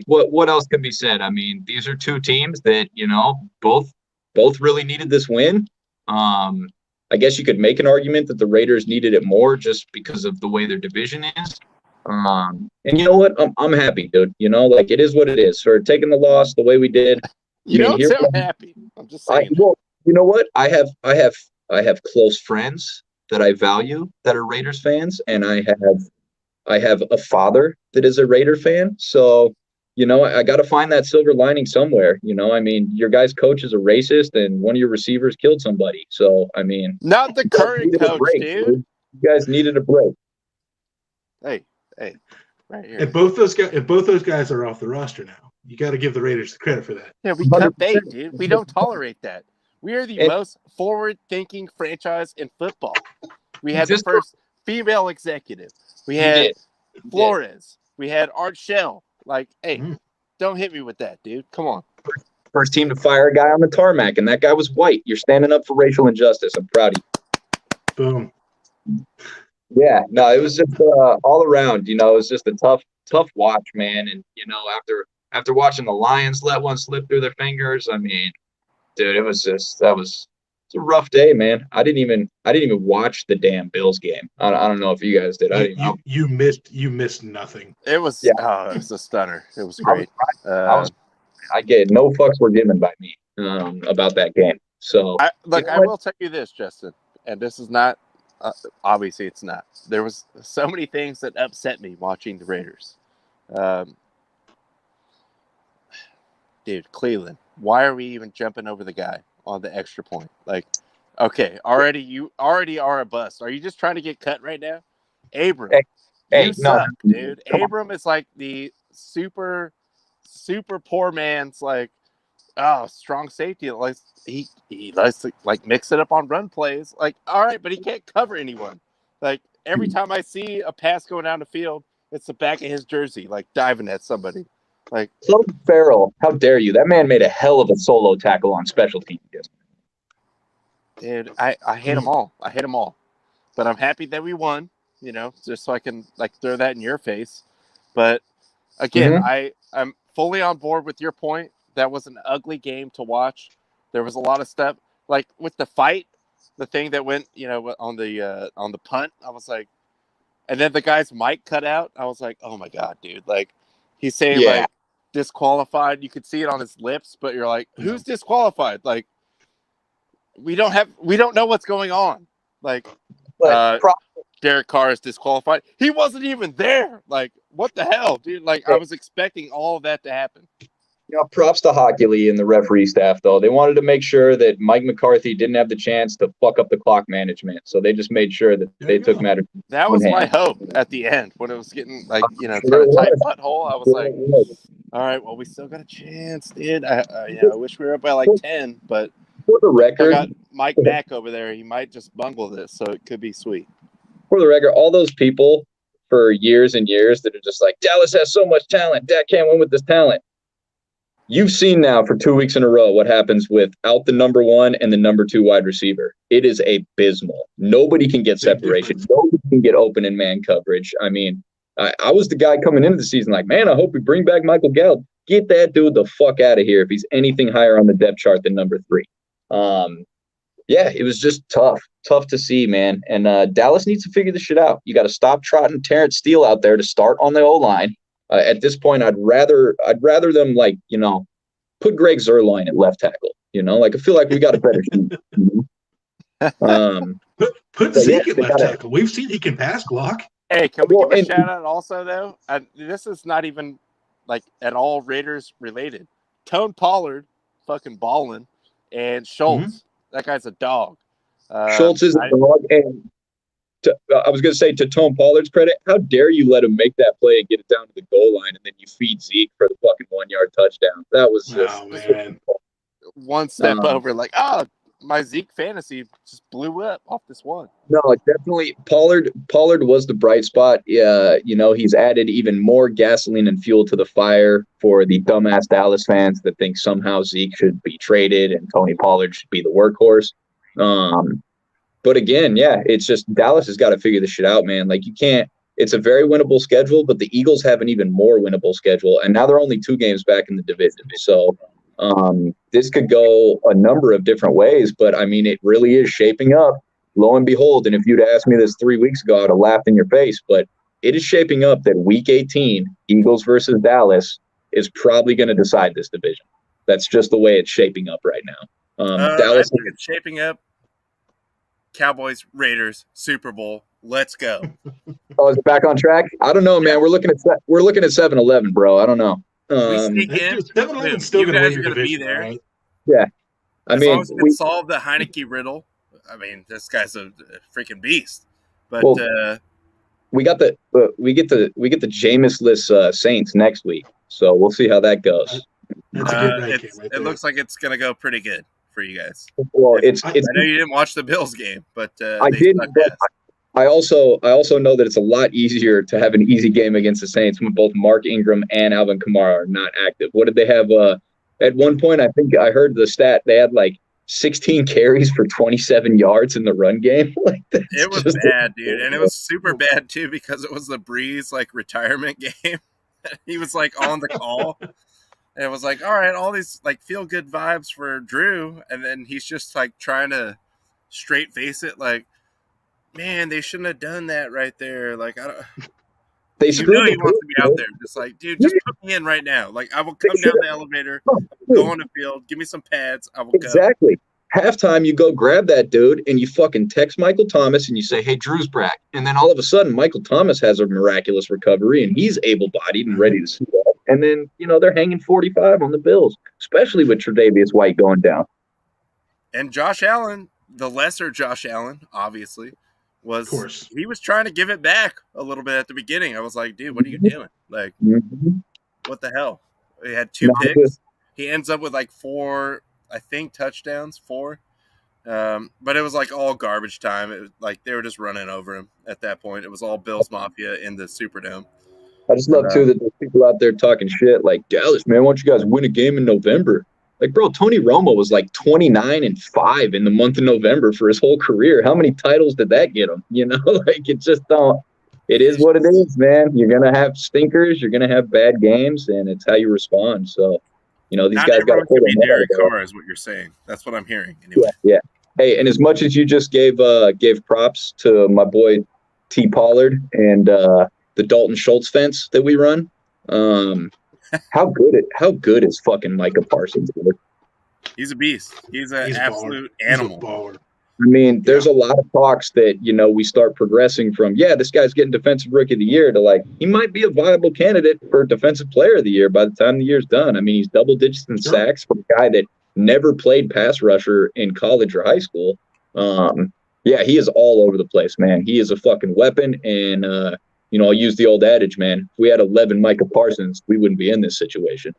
what else can be said? I mean, these are 2 teams that, both really needed this win. I guess you could make an argument that the Raiders needed it more just because of the way their division is. And you know what? I'm happy, dude. It is what it is. For taking the loss the way we did. You don't sound happy. I'm just saying. Well, you know what? I have close friends that I value that are Raiders fans, and I have a father that is a Raider fan. So, I got to find that silver lining somewhere. I mean, your guy's coach is a racist and one of your receivers killed somebody. So, I mean, not the current coach, dude. You guys needed a break. Hey, right here. And both those guys are off the roster now. You got to give the Raiders the credit for that. Yeah, we cut bait, dude. We don't tolerate that. We are the And- most forward-thinking franchise in football. We had the Just- first female executive. We You had did. Flores. We had Art Shell. Like, hey, Mm. don't hit me with that, dude. Come on. First team to fire a guy on the tarmac, and that guy was white. You're standing up for racial injustice. I'm proud of you. Boom. Yeah, no, it was just all around. It was just a tough watch, man. And after watching the Lions let one slip through their fingers, I mean, dude, it was it's a rough day, man. I didn't even watch the damn Bills game. I don't know if you guys did. You missed nothing. It was Yeah. it was a stunner. It was great. I get no fucks were given by me about that game. So I what? will tell you this, Justin, and this is not obviously it's not. There was so many things that upset me watching the Raiders. Dude, Cleveland, why are we even jumping over the guy on the extra point? Like, okay, you already are a bust. Are you just trying to get cut right now? Abram, Hey, you no, suck, dude. come on. Abram is like the super poor man's like, strong safety. Like he likes to like mix it up on run plays. Like, all right, but he can't cover anyone. Like every time I see a pass going down the field, it's the back of his jersey, like diving at somebody. Like Clelin Ferrell, how dare you? That man made a hell of a solo tackle on special teams. dude, I hate them all. I hate them all. But I'm happy that we won, just so I can like throw that in your face. But again, I'm fully on board with your point. That was an ugly game to watch. There was a lot of stuff like with the fight, the thing that went, on the punt. I was like, and then the guy's mic cut out. I was like, oh my god, dude! Like he's saying like disqualified. You could see it on his lips, but you're like, who's disqualified? Like we don't know what's going on. Like Derek Carr is disqualified. He wasn't even there. Like what the hell, dude? Like I was expecting all of that to happen. Props to Hockey Lee and the referee staff, though. They wanted to make sure that Mike McCarthy didn't have the chance to fuck up the clock management. So they just made sure that they took matters. That was my hope at the end when it was getting like, kind of tight butthole. I was like, all right, well, we still got a chance, dude. I wish we were up by like 10, but for the record, I got Mike Mack over there. He might just bungle this, so it could be sweet. For the record, all those people for years and years that are just like, Dallas has so much talent. Dak can't win with this talent. You've seen now for 2 weeks in a row what happens without the number 1 and the number 2 wide receiver. It is abysmal. Nobody can get separation. Nobody can get open in man coverage. I mean, I was the guy coming into the season like, man, I hope we bring back Michael Gallup. Get that dude the fuck out of here if he's anything higher on the depth chart than number 3. Yeah, it was just tough to see, man. And Dallas needs to figure this shit out. You got to stop trotting Terrence Steele out there to start on the O-line. At this point, I'd rather them put Greg Zuerlein at left tackle. Like I feel like we got a better team. Put Zeke at left tackle. We've seen he can pass block. Hey, can we give a shout out also though? This is not even like at all Raiders related. Tone Pollard, fucking balling, and Schultz. That guy's a dog. Schultz is a dog, and I was going to say, to Tone Pollard's credit, how dare you let him make that play and get it down to the goal line, and then you feed Zeke for the fucking 1-yard touchdown. That was just one step over. Like, my Zeke fantasy just blew up off this one. No, definitely. Pollard was the bright spot. He's added even more gasoline and fuel to the fire for the dumbass Dallas fans that think somehow Zeke should be traded and Tony Pollard should be the workhorse. But again, it's just Dallas has got to figure this shit out, man. Like you can't. It's a very winnable schedule, but the Eagles have an even more winnable schedule, and now they're only 2 games back in the division. So this could go a number of different ways, but I mean, it really is shaping up. Lo and behold, and if you'd asked me this 3 weeks ago, I'd have laughed in your face. But it is shaping up that Week 18, Eagles versus Dallas, is probably going to decide this division. That's just the way it's shaping up right now. Dallas I think it's shaping up. Cowboys, Raiders, Super Bowl. Let's go. Is it back on track? I don't know, man. We're looking at 7-11, bro. I don't know. We sneak in. 7-11's still going to win your gonna division, be there. right? Yeah. As long as we can solve the Heineke riddle. I mean, this guy's a freaking beast. But we get the Jameis-less Saints next week, so we'll see how that goes. That's a good break. It looks like it's going to go pretty good for you guys. Well, it's I know you didn't watch the Bills game, but I they didn't. sucked But ass. I also know that it's a lot easier to have an easy game against the Saints when both Mark Ingram and Alvin Kamara are not active. What did they have? At one point, I think I heard the stat they had like 16 carries for 27 yards in the run game. Like It was bad, dude, and it was super bad too because it was the Breeze like retirement game. He was like on the call. And it was like, all right, all these like feel good vibes for Drew, and then he's just like trying to straight face it, like, man, they shouldn't have done that right there. Like, I don't. They You screwed know the he wants to be out Bills. there, just like, dude, just put me in right now. Like, I will come down the elevator, go on the field, give me some pads, I will go. Exactly. Halftime, you go grab that dude and you fucking text Michael Thomas and you say, "Hey, Drew's back." And then all of a sudden, Michael Thomas has a miraculous recovery and he's able-bodied and ready to suit up. And then, they're hanging 45 on the Bills, especially with Tre'Davious White going down. And Josh Allen, the lesser Josh Allen, obviously, he was trying to give it back a little bit at the beginning. I was like, dude, what are you doing? Like, what the hell? He had 2 picks. He ends up with like 4, I think, touchdowns, 4. But it was like all garbage time. It was like they were just running over him at that point. It was all Bills Mafia in the Superdome. I just love, too, that there's people out there talking shit like, Dallas, man, why don't you guys win a game in November? Like, bro, Tony Romo was like 29-5 in the month of November for his whole career. How many titles did that get him? Like, it just don't. It is what it is, man. You're going to have stinkers. You're going to have bad games, and it's how you respond. So, these guys got to pull be Derek Carr, is what you're saying. That's what I'm hearing. Anyway. Yeah. Hey, and as much as you just gave props to my boy T. Pollard and the Dalton Schultz fence that we run, how good is fucking Micah Parsons? Dude? He's a beast. He's an absolute animal. I mean, there's a lot of talks that, we start progressing from, this guy's getting Defensive Rookie of the Year to like, he might be a viable candidate for Defensive Player of the Year by the time the year's done. I mean, he's double digits in sacks for a guy that never played pass rusher in college or high school. He is all over the place, man. He is a fucking weapon. And, I'll use the old adage, man. If we had 11 Micah Parsons, we wouldn't be in this situation,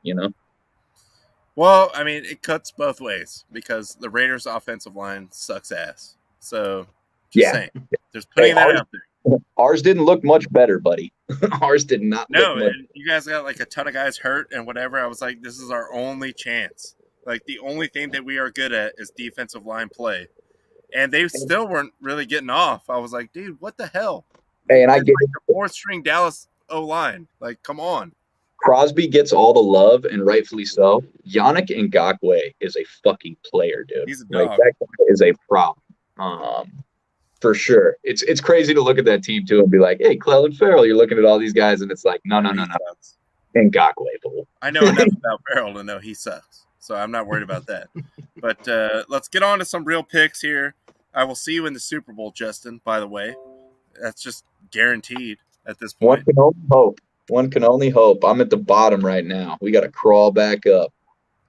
Well, I mean, it cuts both ways because the Raiders' offensive line sucks ass. So, saying. There's plenty of that out there. Ours didn't look much better, buddy. Ours did not look much better. You guys got like a ton of guys hurt and whatever. I was like, this is our only chance. Like, the only thing that we are good at is defensive line play. And they still weren't really getting off. I was like, dude, what the hell? Hey, and I get like the 4th string Dallas O-line. Like, come on. Crosby gets all the love, and rightfully so. Yannick Ngakoue is a fucking player, dude. He's a dog. That guy is a problem. For sure. It's crazy to look at that team, too, and be like, hey, Clelin Ferrell, you're looking at all these guys, and it's like, no. Ngakoue, fool. I know enough about Ferrell to know he sucks, so I'm not worried about that. But let's get on to some real picks here. I will see you in the Super Bowl, Justin, by the way. That's just guaranteed at this point. One can only hope. I'm at the bottom right now. We got to crawl back up.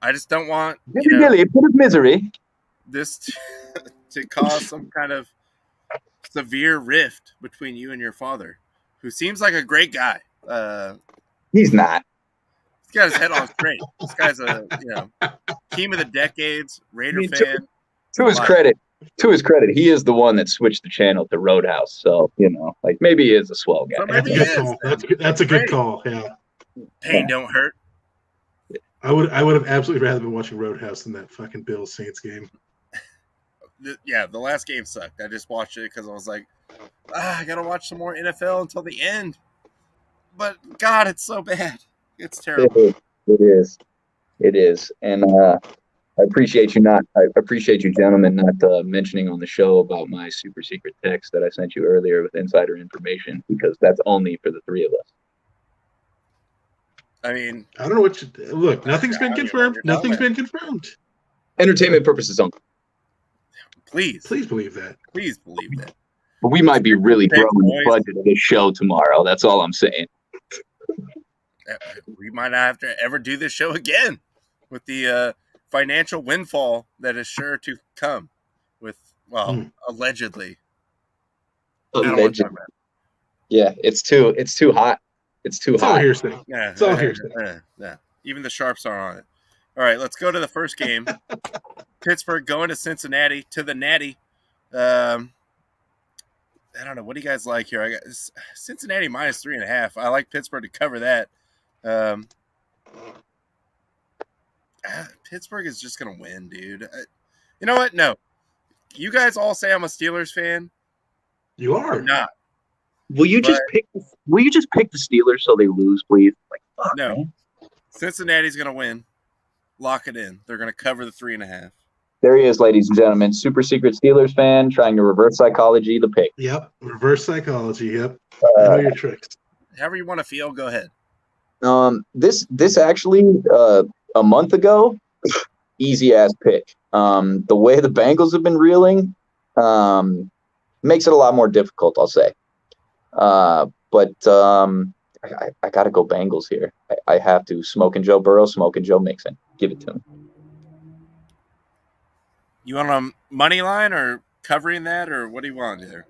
I just don't want misery. This to cause some kind of severe rift between you and your father, who seems like a great guy. He's not. He's got his head on straight. This guy's a team of the decades Raider fan. To his credit, he is the one that switched the channel to Roadhouse. So, like maybe he is a swell guy. That's a good call. Yeah. Pain don't hurt. I would have absolutely rather been watching Roadhouse than that fucking Bills Saints game. The last game sucked. I just watched it because I was like, I gotta watch some more NFL until the end. But God, it's so bad. It's terrible. It is. And I appreciate you gentlemen not mentioning on the show about my super secret text that I sent you earlier with insider information, because that's only for the 3 of us. I mean, I don't know what look, nothing's been confirmed. Nothing's been confirmed. Entertainment purposes only. Please believe that. Please believe that. But we might be really throwing the budget of this show tomorrow. That's all I'm saying. We might not have to ever do this show again with the financial windfall that is sure to come with, allegedly. Yeah, it's too hot. It's too hot. All hearsay. Yeah, it's all hearsay. Yeah. Even the sharps are on it. All right, let's go to the first game. Pittsburgh going to Cincinnati to the Natty. I don't know. What do you guys like here? I got Cincinnati minus 3.5. I like Pittsburgh to cover that. Pittsburgh is just going to win, dude. You know what? No. You guys all say I'm a Steelers fan. You are. I'm not. Will you just pick the Steelers so they lose, please? Like, fuck, No. man. Cincinnati's going to win. Lock it in. They're going to cover the 3.5. There he is, ladies and gentlemen. Super secret Steelers fan trying to reverse psychology the pick. Yep. Reverse psychology. Yep. I know your tricks. However you want to feel, go ahead. This actually a month ago, easy ass pick. The way the Bengals have been reeling, makes it a lot more difficult, I'll say. But I got to go Bengals here. I have to. Smoking Joe Burrow, smoking Joe Mixon. Give it to him. You want a money line or covering that, or what do you want here?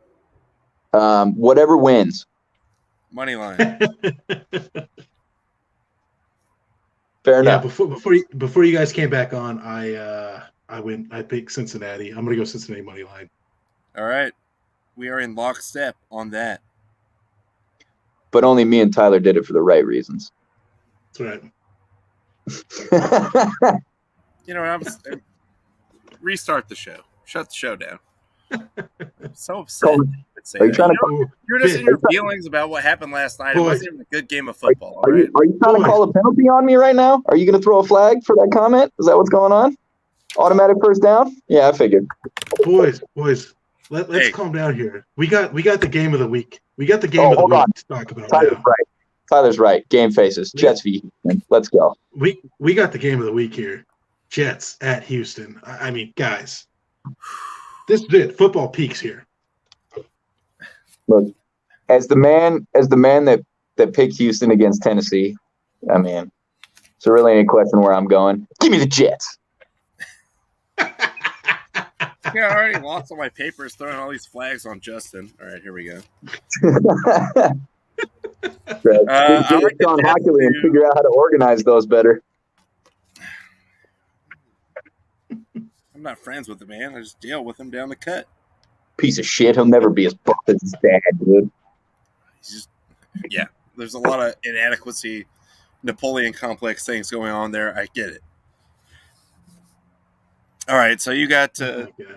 Whatever wins. Money line. Fair enough. Before you guys came back on, I picked Cincinnati. I'm gonna go Cincinnati money line. All right. We are in lockstep on that. But only me and Tyler did it for the right reasons. That's right. You know, restart the show. Shut the show down. I'm so upset. Are you trying to? You're just in your feelings about what happened last night. It wasn't even a good game of football. Are you trying to call a penalty on me right now? Are you going to throw a flag for that comment? Is that what's going on? Automatic first down? Yeah, I figured. Boys, let's calm down here. We got the game of the week. We got the game of the week to talk about. Tyler's right. Game faces. Jets v. Houston. Let's go. We got the game of the week here. Jets at Houston. I mean, guys, this is it. Football peaks here. Look, as the man that picked Houston against Tennessee, I mean, is there really any question where I'm going? Give me the Jets. Yeah, I already lost all my papers throwing all these flags on Justin. All right, here we go. I like John Hockley and figure out how to organize those better. I'm not friends with the man. I just deal with him down the cut. Piece of shit. He'll never be as buff as his dad, dude. Yeah, there's a lot of inadequacy, Napoleon complex things going on there. I get it. All right, so you got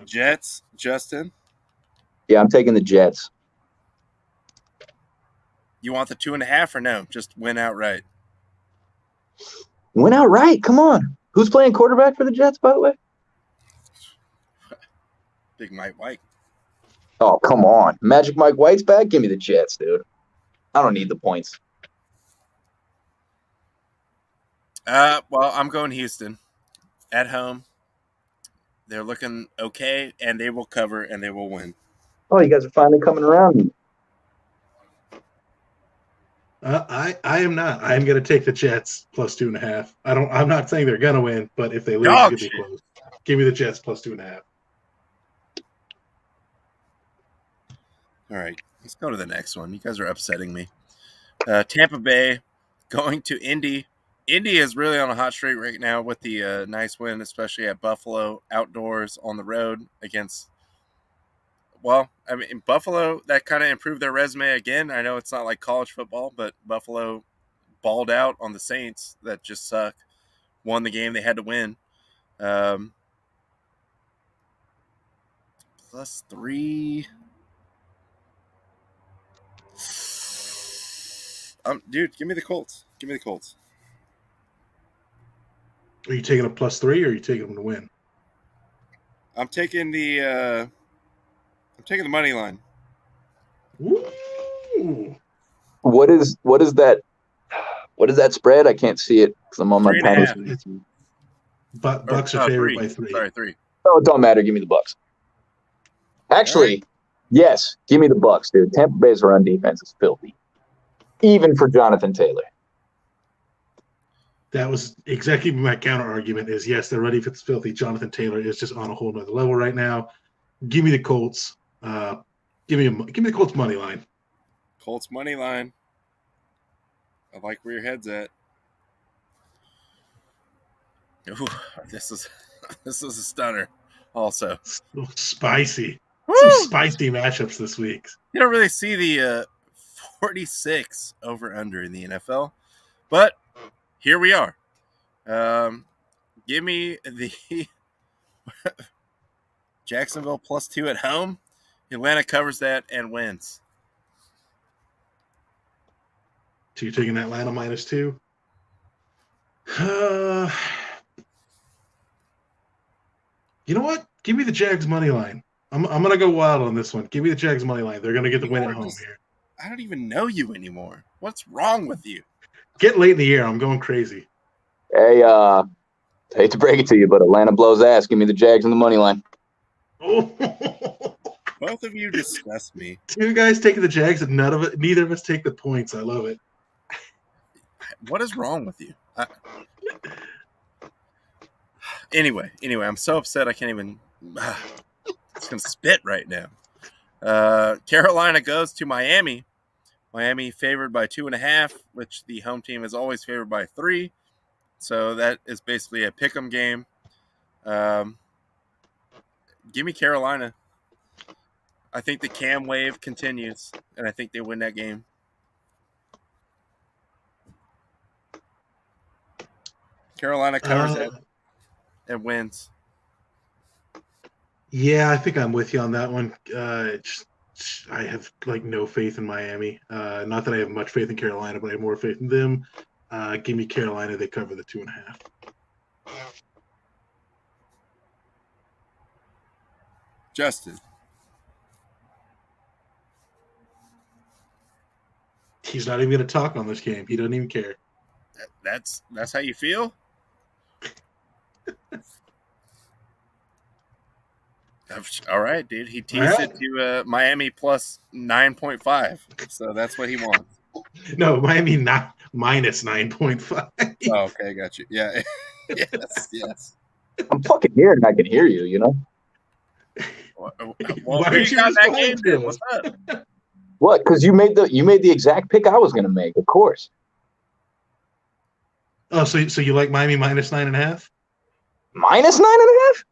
Jets, Justin. Yeah, I'm taking the Jets. You want the 2.5 or no? Just win outright. Win outright? Come on. Who's playing quarterback for the Jets, by the way? Big Mike White. Oh, come on. Magic Mike White's back? Give me the Jets, dude. I don't need the points. Well, I'm going Houston. At home. They're looking okay, and they will cover, and they will win. Oh, you guys are finally coming around. I am not. I am going to take the Jets plus 2.5. I'm not saying they're going to win, but if they lose, it's going to be close. Give me the Jets plus 2.5. All right, let's go to the next one. You guys are upsetting me. Tampa Bay going to Indy. Indy is really on a hot streak right now with the nice win, especially at Buffalo, outdoors on the road against. Well, I mean, Buffalo, that kind of improved their resume again. I know it's not like college football, but Buffalo balled out on the Saints that just suck. Won the game they had to win. +3. Dude, give me the Colts. Give me the Colts. Are you taking a +3 or are you taking them to win? I'm taking the money line. Ooh. What is that? What is that spread? I can't see it because I'm on my tablet. Bucks are favored by 3. Sorry, 3. Oh, it don't matter. Give me the Bucks. Actually, yes, give me the Bucks, dude. Tampa Bay's run defense is filthy, even for Jonathan Taylor. That was exactly my counter argument. Is yes, they're ready for this filthy. Jonathan Taylor is just on a whole nother level right now. Give me the Colts. Give me the Colts money line. Colts money line. I like where your head's at. Ooh, this is This is a stunner. Also, So spicy. woo! Some spicy matchups this week. You don't really see the 46 over under in the NFL, but here we are. Give me the Jacksonville +2 at home. Atlanta covers that and wins. So you're taking Atlanta -2. You know what? Give me the Jags money line. I'm gonna go wild on this one. Give me the Jags money line. They're gonna get the win at home here. I don't even know you anymore. What's wrong with you? Get late in the year. I'm going crazy. Hey, hate to break it to you, but Atlanta blows ass. Give me the Jags and the money line. Oh. Both of you disgust me. Two guys taking the Jags, and neither of us take the points. I love it. What is wrong with you? Anyway, I'm so upset I can't even. It's gonna spit right now. Carolina goes to Miami. Miami favored by 2.5, which the home team is always favored by 3. So that is basically a pick'em game. Give me Carolina. I think the Cam wave continues, and I think they win that game. Carolina covers it and wins. Yeah, I think I'm with you on that one. I have no faith in Miami. Not that I have much faith in Carolina, but I have more faith in them. Give me Carolina. They cover the 2.5. Justin. He's not even going to talk on this game. He doesn't even care. That's how you feel? All right, dude. He teased it to Miami +9.5. So that's what he wants. No, Miami not -9.5. Oh, okay, got you. Yeah. yes. I'm fucking here and I can hear you, you know? Well, Why who did you got that respond game to then? us? What's up? What? Because you made the exact pick I was gonna make, of course. Oh, so you like Miami -9.5? -9.5?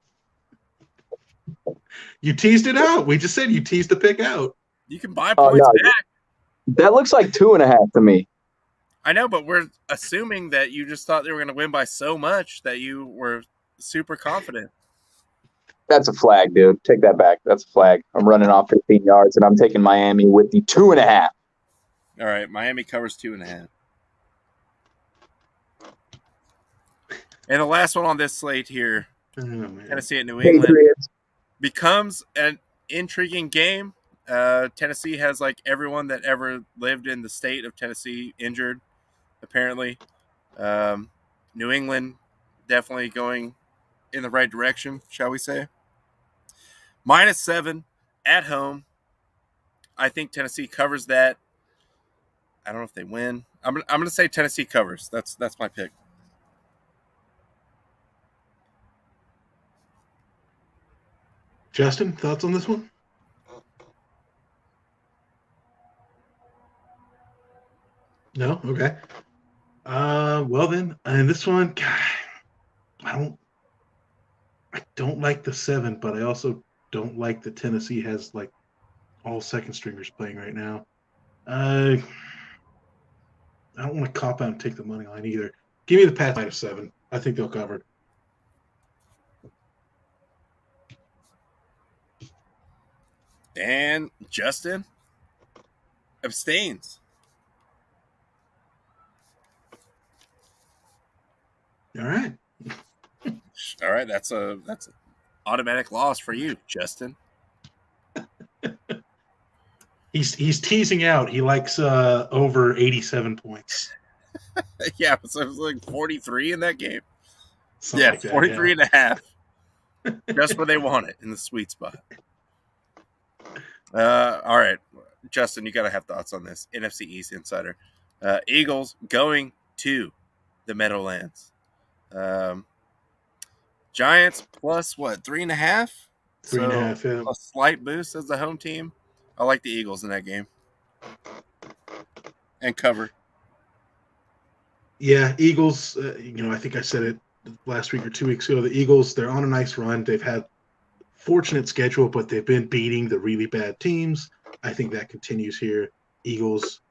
You teased it out. We just said you teased the pick out. You can buy points back. That looks like 2.5 to me. I know, but we're assuming that you just thought they were going to win by so much that you were super confident. That's a flag, dude. Take that back. That's a flag. I'm running off 15 yards, and I'm taking Miami with the 2.5. All right, Miami covers 2.5. And the last one on this slate here, Tennessee at New England, Patriots. becomes an intriguing game. Tennessee has everyone that ever lived in the state of Tennessee injured, apparently. New England definitely going in the right direction, shall we say. -7 at home. I think Tennessee covers that. I don't know if they win. I'm going to say Tennessee covers. That's my pick. Justin, thoughts on this one? No? Okay. Well then, and this one, God, I don't like the 7, but I also don't like that Tennessee has all second stringers playing right now. I don't want to cop out and take the money line either. Give me the Pats -7. I think they'll cover. And Justin abstains. All right. All right, that's an automatic loss for you, Justin. He's teasing out. He likes over 87 points. Yeah, so it was 43 in that game. Something like that, 43 and a half. Just where they want it, in the sweet spot. All right, Justin, you got to have thoughts on this. NFC East Insider. Eagles going to the Meadowlands. Giants plus what, 3.5? 3.5, yeah. A slight boost as the home team. I like the Eagles in that game. And cover. Yeah, Eagles, I think I said it last week or 2 weeks ago. The Eagles, they're on a nice run. They've had fortunate schedule, but they've been beating the really bad teams. I think that continues here. Eagles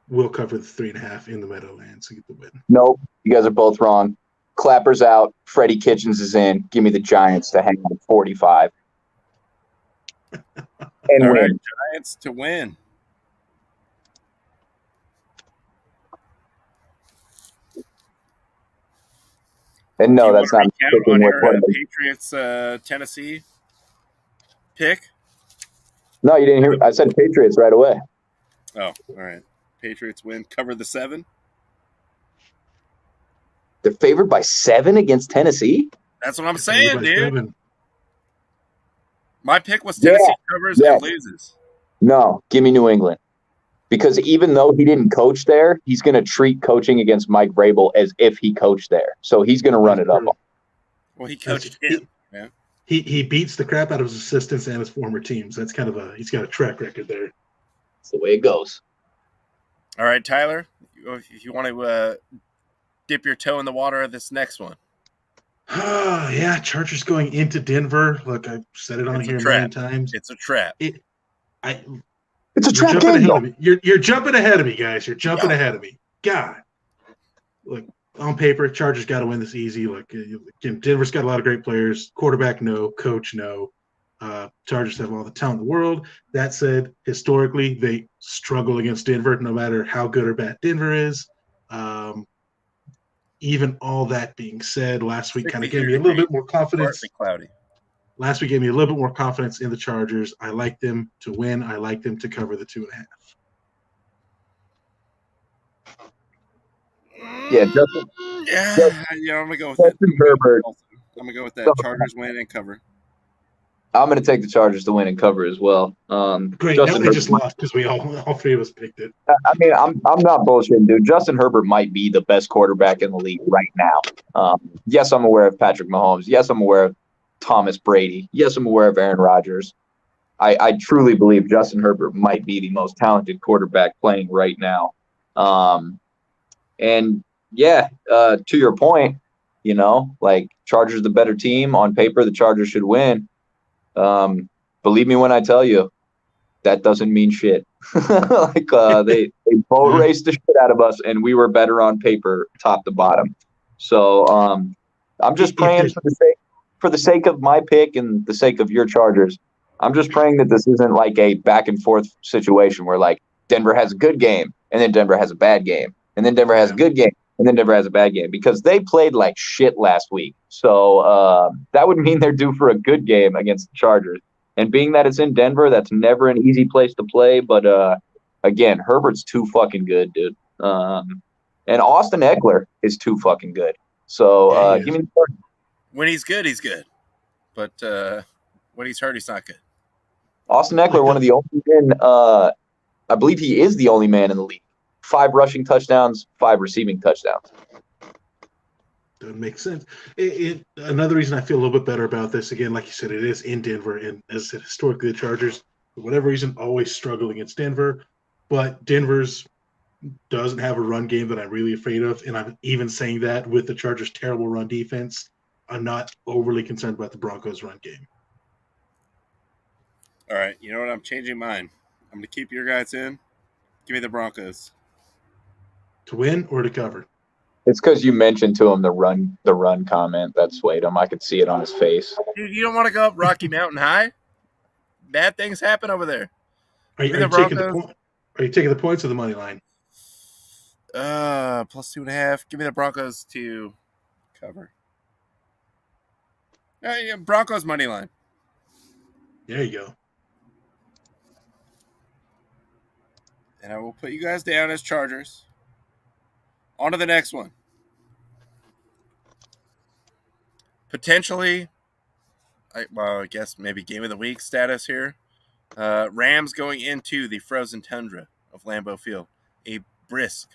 will cover the 3.5 in the Meadowlands to get the win. Nope, you guys are both wrong. Clapper's out. Freddie Kitchens is in. Give me the Giants to hang on 45 and All win. right, Giants to win. And Do no, you that's want not to recount picking on with your what Patriots Tennessee pick? No, you didn't hear. I said Patriots right away. Oh, all right. Patriots win. Cover the 7. They're favored by 7 against Tennessee. That's what I'm They're favored saying, by dude. 7. My pick was Tennessee covers yes. and loses. No, give me New England. Because even though he didn't coach there, he's going to treat coaching against Mike Vrabel as if he coached there. So he's going to run it up. Well, he coached him. Yeah. He beats the crap out of his assistants and his former teams. That's kind of he's got a track record there. That's the way it goes. All right, Tyler, if you want to dip your toe in the water of this next one. Yeah, Chargers going into Denver. Look, I've said it on It's a here a trap. million times. It's a trap. It's a trap jumping game, ahead of me. You're jumping ahead of me, guys. You're jumping Yeah. ahead of me. God. Look, on paper, Chargers got to win this easy. Look, again, Denver's got a lot of great players. Quarterback, no. Coach, no. Chargers have all the talent in the world. That said, historically, they struggle against Denver, no matter how good or bad Denver is. Even all that being said, last week kind of gave me a little bit more confidence. Cloudy. Last week gave me a little bit more confidence in the Chargers. I like them to win. I like them to cover the 2.5. Yeah, Justin, Yeah, I'm gonna go with Justin it. Herbert. I'm gonna go with that. Chargers win and cover. I'm going to take the Chargers to win and cover as well. Great. Justin Now they just Herbert, lost because we all three of us picked it. I mean, I'm not bullshitting, dude. Justin Herbert might be the best quarterback in the league right now. Yes, I'm aware of Patrick Mahomes. Yes, I'm aware of Thomas Brady. Yes, I'm aware of Aaron Rodgers. I truly believe Justin Herbert might be the most talented quarterback playing right now. And yeah, to your point, like Chargers the better team. On paper, the Chargers should win. Believe me when I tell you, that doesn't mean shit. They boat raced the shit out of us, and we were better on paper, top to bottom. So I'm just praying for the sake of my pick and the sake of your Chargers. I'm just praying that this isn't like a back and forth situation where like Denver has a good game and then Denver has a bad game and then Denver has a good game and then Denver has a bad game, because they played like shit last week. So that would mean they're due for a good game against the Chargers. And being that it's in Denver, that's never an easy place to play. But again, Herbert's too fucking good, dude. And Austin Eckler is too fucking good. So give me the Chargers. When he's good, he's good. But when he's hurt, he's not good. Austin Eckler, one of the only men, I believe he is the only man in the league. 5 rushing touchdowns, 5 receiving touchdowns. Doesn't make sense. Another reason I feel a little bit better about this, again, like you said, it is in Denver. And as I said, historically, the Chargers, for whatever reason, always struggle against Denver. But Denver's doesn't have a run game that I'm really afraid of. And I'm even saying that with the Chargers' terrible run defense, I'm not overly concerned about the Broncos' run game. All right, you know what? I'm changing mine. I'm going to keep your guys in. Give me the Broncos. To win or to cover? It's because you mentioned to him the run comment that swayed him. I could see it on his face. Dude, you don't want to go up Rocky Mountain High? Bad things happen over there. Are you taking the point? Are you taking the points or the money line? Plus 2.5. Give me the Broncos to cover. Yeah, Broncos money line. There you go. And I will put you guys down as Chargers. On to the next one. Potentially, I guess maybe game of the week status here. Rams going into the frozen tundra of Lambeau Field. A brisk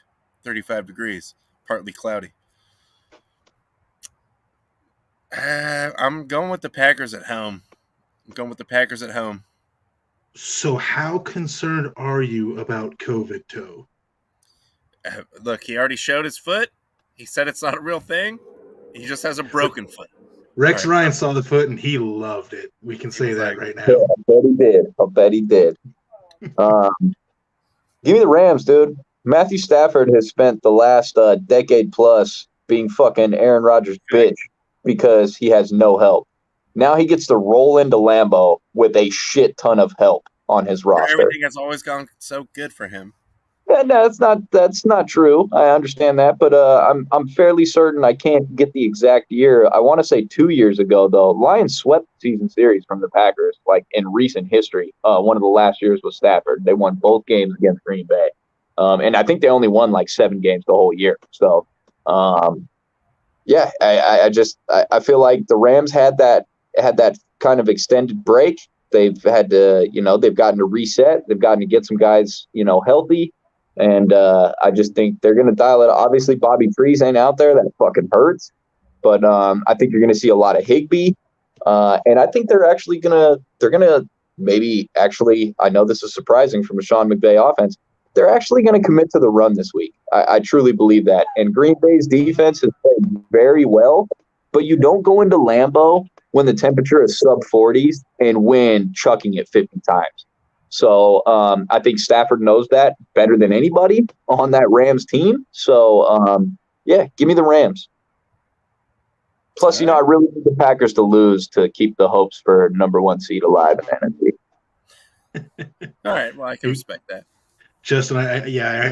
35 degrees, partly cloudy. I'm going with the Packers at home. So how concerned are you about COVID, Toe? Look, he already showed his foot. He said it's not a real thing. He just has a broken foot. Rex All right. Ryan saw the foot and he loved it. We can say that right Yeah, now. I bet he did. I bet he did. Give me the Rams, dude. Matthew Stafford has spent the last decade plus being fucking Aaron Rodgers' bitch because he has no help. Now he gets to roll into Lambeau with a shit ton of help on his roster. Everything has always gone so good for him. Yeah, no, that's not true. I understand that, but I'm fairly certain I can't get the exact year. I want to say 2 years ago though. Lions swept the season series from the Packers like in recent history. One of the last years was Stafford. They won both games against Green Bay, and I think they only won like 7 games the whole year. So, yeah, I feel like the Rams had that kind of extended break. They've had to, they've gotten to reset. They've gotten to get some guys, healthy. And I just think they're going to dial it. Obviously, Bobby Trees ain't out there. That fucking hurts. But I think you're going to see a lot of Higbee. And I think they're going to maybe actually, I know this is surprising from a Sean McVay offense, they're actually going to commit to the run this week. I truly believe that. And Green Bay's defense has played very well, but you don't go into Lambeau when the temperature is sub 40s and win chucking it 50 times. So I think Stafford knows that better than anybody on that Rams team. So, yeah, give me the Rams. Plus, I really need the Packers to lose to keep the hopes for number 1 seed alive in the NFC. All right, well, I can respect that. Justin, I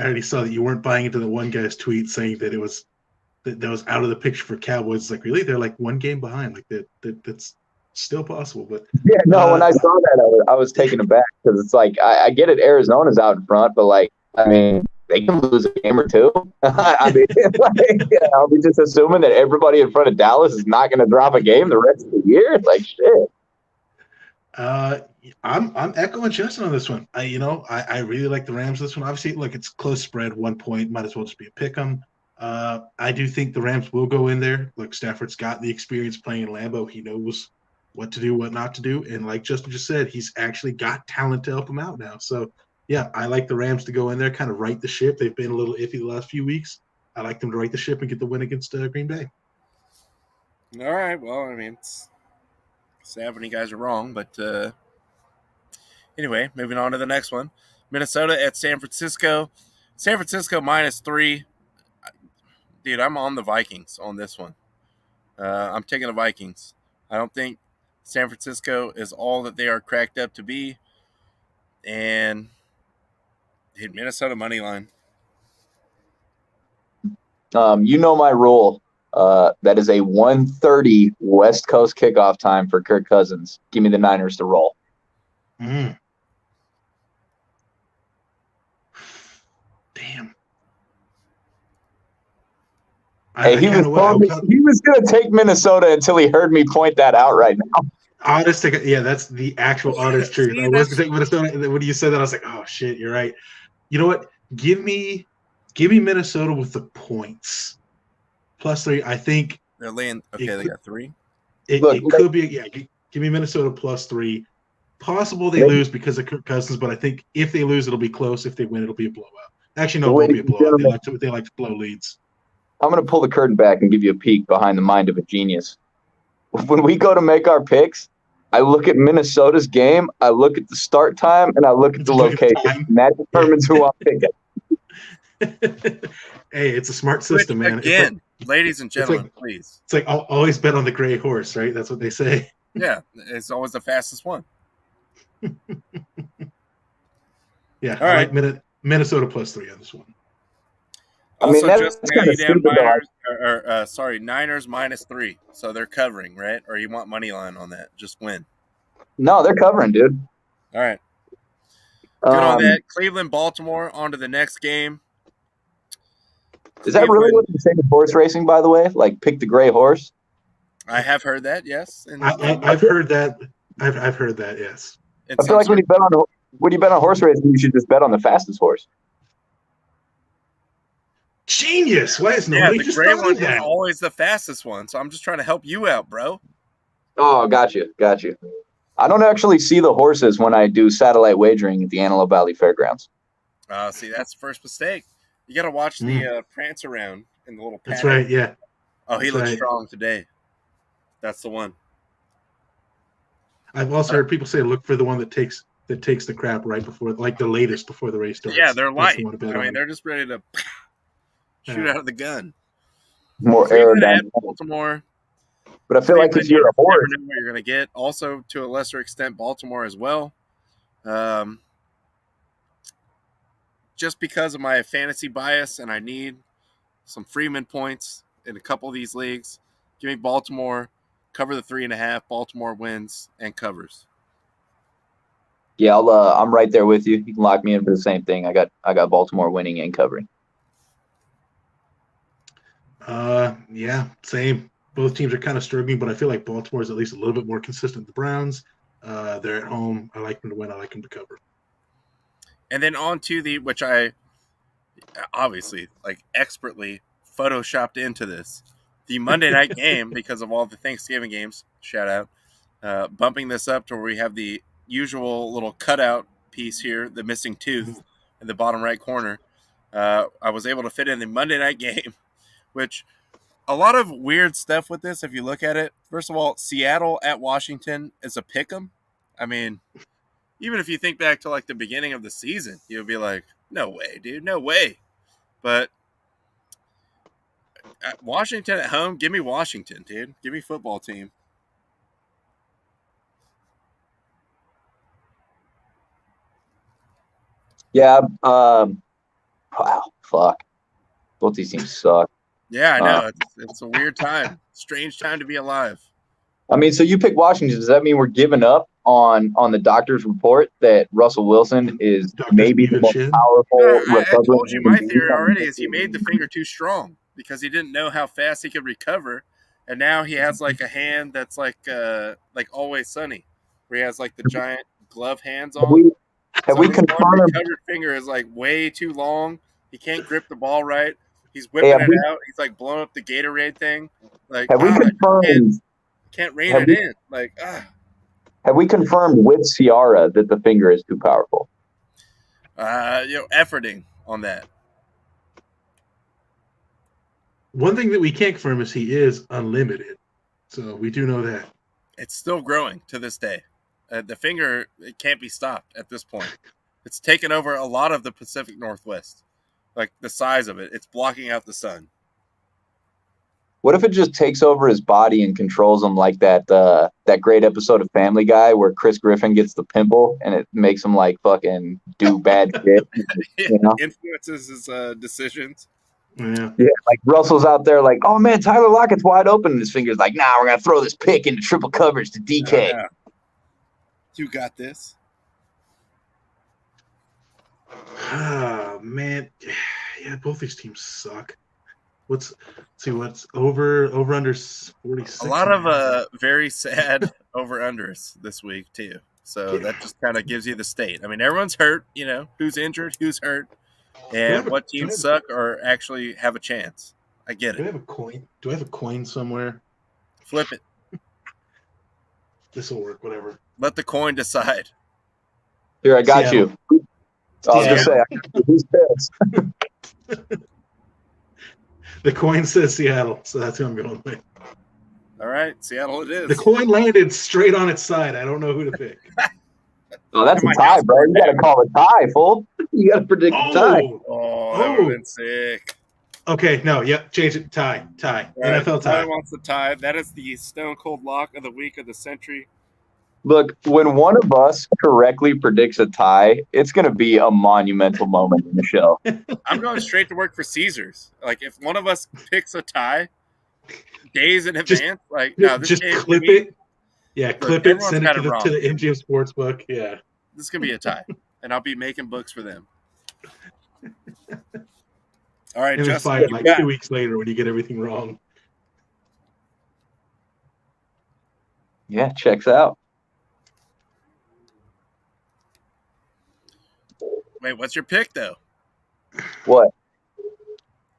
already saw that you weren't buying into the one guy's tweet saying that that was out of the picture for Cowboys. It's like, really? They're like 1 game behind. Like that's still possible. But yeah, no, when I saw that, I was taken aback because it's like I get it. Arizona's out in front, but like, I mean, they can lose a game or two. I mean, are we just assuming that everybody in front of Dallas is not going to drop a game the rest of the year? Like, shit. I'm echoing Justin on this one. I really like the Rams this one. Obviously, look, it's close spread, 1 point. Might as well just be a pick 'em. I do think the Rams will go in there. Look, Stafford's got the experience playing in Lambeau. He knows what to do, what not to do. And like Justin just said, he's actually got talent to help him out now. So, yeah, I like the Rams to go in there, kind of right the ship. They've been a little iffy the last few weeks. I like them to right the ship and get the win against Green Bay. All right. Well, I mean, it's sad when you guys are wrong, but anyway, moving on to the next one. Minnesota at San Francisco. San Francisco -3. Dude, I'm on the Vikings on this one. I'm taking the Vikings. I don't think San Francisco is all that they are cracked up to be. And hit Minnesota money line. My rule. That is a 1:30 West Coast kickoff time for Kirk Cousins. Give me the Niners to roll. Damn. Hey, he was going to take Minnesota until he heard me point that out right now. Honest, yeah, that's the actual honest truth. I was going to take Minnesota. When you said that, I was like, oh, shit, you're right. You know what? Give me Minnesota with the points. +3, I think. They're laying. Okay, they got 3. It could be. Yeah, give me Minnesota +3. Possible they lose because of Kirk Cousins, but I think if they lose, it'll be close. If they win, it'll be a blowout. Actually, no, it won't be a blowout. They like to blow leads. I'm going to pull the curtain back and give you a peek behind the mind of a genius. When we go to make our picks, I look at Minnesota's game, I look at the start time, and I look at the location. And that determines who I'm picking. Hey, it's a smart system, man. Again, ladies and gentlemen, please. It's like I'll always bet on the gray horse, right? That's what they say. Yeah, it's always the fastest one. Yeah, all right. Like Minnesota +3 on this one. Also, just now you down Niners -3. So they're covering, right? Or you want money line on that? Just win. No, they're covering, dude. All right. Good on that. Cleveland, Baltimore, on to the next game. Is that really what they say in horse racing, by the way? Like, pick the gray horse? I have heard that, yes. I've heard that. I've heard that, yes. I feel like when you bet on horse racing, you should just bet on the fastest horse. Genius! Why is nobody just thought of that? Is always the fastest one, so I'm just trying to help you out, bro. Oh, got you. I don't actually see the horses when I do satellite wagering at the Antelope Valley Fairgrounds. See, that's the first mistake. You got to watch the prance around in the little paddock. That's right, yeah. Oh, he That's looks right. strong today. That's the one. I've also heard people say look for the one that takes the crap right before, like the latest before the race starts. Yeah, they're That's light. the one to bet I mean, on. they're just ready to shoot Yeah. out of the gun. More Cleveland at aerodynamic. Baltimore. But I feel like if Cleveland, you're you a horse, never know what you're going to get. Also, to a lesser extent, Baltimore as well. Just because of my fantasy bias, and I need some Freeman points in a couple of these leagues. Give me Baltimore, cover the 3.5. Baltimore wins and covers. yeah, I'm right there with you. You can lock me in for the same thing. I got Baltimore winning and covering. Yeah, same. Both teams are kind of struggling, but I feel like Baltimore is at least a little bit more consistent than the Browns. They're at home. I like them to win. I like them to cover. And then on to which I obviously expertly photoshopped into this, the Monday night game because of all the Thanksgiving games. Shout out, bumping this up to where we have the usual little cutout piece here, the missing tooth in the bottom right corner. I was able to fit in the Monday night game, which a lot of weird stuff with this. If you look at it, first of all, Seattle at Washington is a pick'em. I mean, even if you think back to the beginning of the season, you'll be like, no way, dude, no way. But Washington at home, give me Washington, dude. Give me football team. Yeah. Wow. Fuck. Both these teams suck. Yeah, I know. It's a weird time. Strange time to be alive. I mean, so you pick Washington. Does that mean we're giving up on the doctor's report that Russell Wilson is maybe the most powerful I told you my recovering theory already is he made the finger too strong because he didn't know how fast he could recover, and now he has a hand that's like Always Sunny, where he has the giant glove hands on. Have we confirmed recovered finger is way too long. He can't grip the ball right. He's whipping it out. He's blowing up the Gatorade thing. Have we confirmed? Can't rein it in. Have we confirmed with Ciara that the finger is too powerful? Efforting on that. One thing that we can't confirm is he is unlimited. So we do know that. It's still growing to this day. The finger, it can't be stopped at this point. It's taken over a lot of the Pacific Northwest. The size of it. It's blocking out the sun. What if it just takes over his body and controls him like that great episode of Family Guy where Chris Griffin gets the pimple and it makes him fucking do bad shit? Influences his decisions. Yeah. Russell's out there oh man, Tyler Lockett's wide open and his finger's nah, we're gonna throw this pick into triple coverage to DK. You got this. Oh man. Yeah, both these teams suck. What's over under 46? A lot of very sad over unders this week too. So that just kind of gives you the state. I mean, everyone's hurt. Who's injured, who's hurt, and what teams suck or actually have a chance. I get it. Do I have a coin? Do I have a coin somewhere? Flip it. This will work. Whatever. Let the coin decide. Here, I got you. I was gonna say, who's this? The coin says Seattle, so that's who I'm going with. All right, Seattle it is. The coin landed straight on its side. I don't know who to pick. Oh, that's a tie, bro. You got to call a tie, fool. You got to predict a tie. Oh, that would have been sick. Okay, no, yep, change it. Tie. Right, NFL tie. Wants the tie. That is the stone cold lock of the week of the century. Look, when one of us correctly predicts a tie, it's going to be a monumental moment in the show. I'm going straight to work for Caesars. If one of us picks a tie days in advance, just clip it. Yeah, clip it, send it to the MGM Sportsbook. Yeah. This is going to be a tie, and I'll be making books for them. All right, and Justin. Fired 2 weeks later when you get everything wrong. Yeah, checks out. Wait, what's your pick, though? What?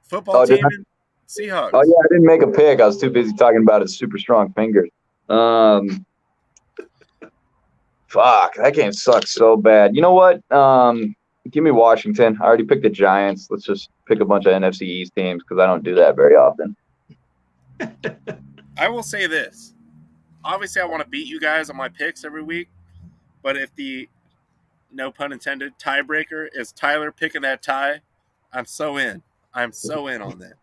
Football team and Seahawks. Oh, yeah, I didn't make a pick. I was too busy talking about his super strong fingers. Fuck, that game sucks so bad. You know what? Give me Washington. I already picked the Giants. Let's just pick a bunch of NFC East teams because I don't do that very often. I will say this. Obviously, I want to beat you guys on my picks every week, but if the, no pun intended, tiebreaker is Tyler picking that tie, I'm so in. I'm so in on that.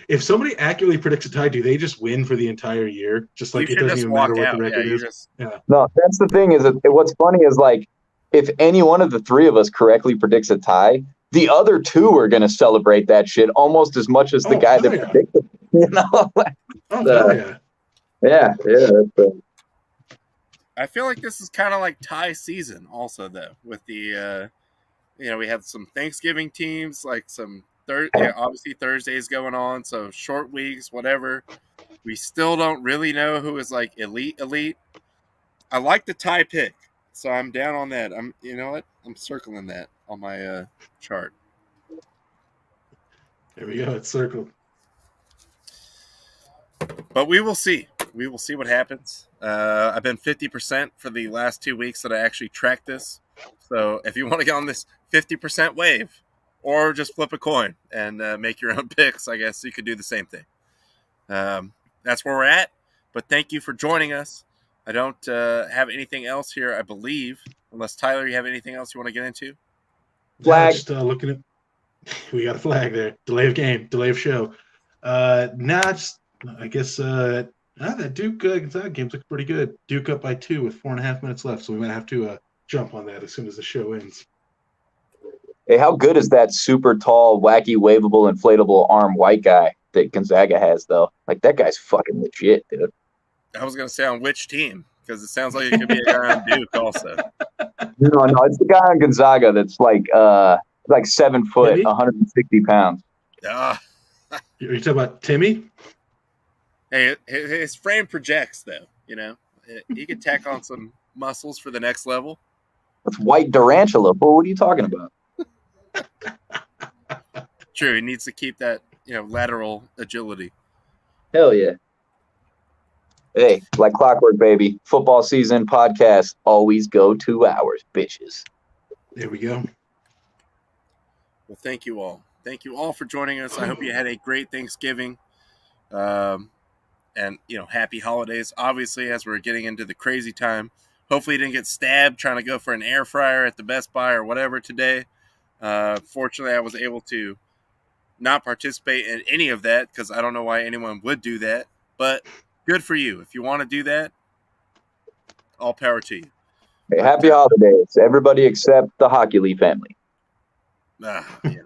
If somebody accurately predicts a tie, do they just win for the entire year? Just You like it should doesn't just even matter walk what the out. record Yeah, you is. just Yeah. No, that's the thing is that what's funny is like if any one of the three of us correctly predicts a tie, the other two are going to celebrate that shit almost as much as the guy that yeah. predicted. You know? Oh, hell yeah. Yeah. I feel like this is kind of like tie season also though with the we have some Thanksgiving teams like some obviously Thursdays going on, so short weeks, whatever. We still don't really know who is like elite. I like the tie pick, so I'm down on that. You know what? I'm circling that on my chart. There we go. It's circled. But we will see. We will see what happens. I've been 50% for the last 2 weeks that I actually tracked this. So if you want to get on this 50% wave, or just flip a coin and make your own picks, I guess you could do the same thing. That's where we're at. But thank you for joining us. I don't have anything else here, I believe, unless Tyler, you have anything else you want to get into? Flag. Just looking at, we got a flag there. Delay of game, delay of show. I guess that Duke Gonzaga game's looking pretty good. Duke up by 2 with 4.5 minutes left, so we might have to jump on that as soon as the show ends. Hey, how good is that super tall, wacky, waveable, inflatable arm white guy that Gonzaga has, though? Like, that guy's fucking legit, dude. I was going to say on which team, because it sounds like it could be a guy on Duke also. No, it's the guy on Gonzaga that's like 7 foot, Timmy? 160 pounds. Ah. Are you talking about Timmy? Hey, his frame projects, though. You know, he could tack on some muscles for the next level. That's white Durantula. But what are you talking about? True, he needs to keep that lateral agility. Hell yeah. Hey, like clockwork, baby. Football season podcast. Always go 2 hours, bitches. There we go. Well, thank you all. Thank you all for joining us. I hope you had a great Thanksgiving. And happy holidays. Obviously, as we're getting into the crazy time, hopefully you didn't get stabbed trying to go for an air fryer at the Best Buy or whatever today. Fortunately, I was able to not participate in any of that because I don't know why anyone would do that. But good for you. If you want to do that, all power to you. Hey, happy holidays, everybody except the Hockey Lee family. Yeah. They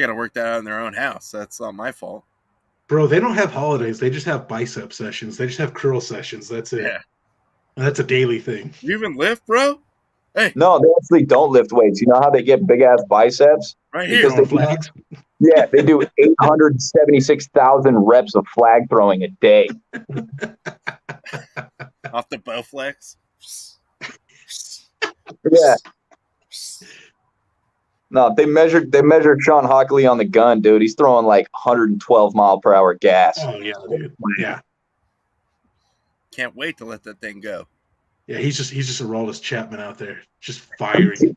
got to work that out in their own house. That's not my fault. Bro, they don't have holidays. They just have bicep sessions. They just have curl sessions. That's it. Yeah. And that's a daily thing. You even lift, bro? Hey. No, they actually don't lift weights. You know how they get big ass biceps? Right here. Because Flags. Yeah, they do 876,000 reps of flag throwing a day. Off the Bowflex. Yeah. No, they measured Sean Hockley on the gun, dude. He's throwing like 112 mile per hour gas. Oh yeah, dude. Yeah. Can't wait to let that thing go. Yeah, he's just a Aroldis Chapman out there, just firing.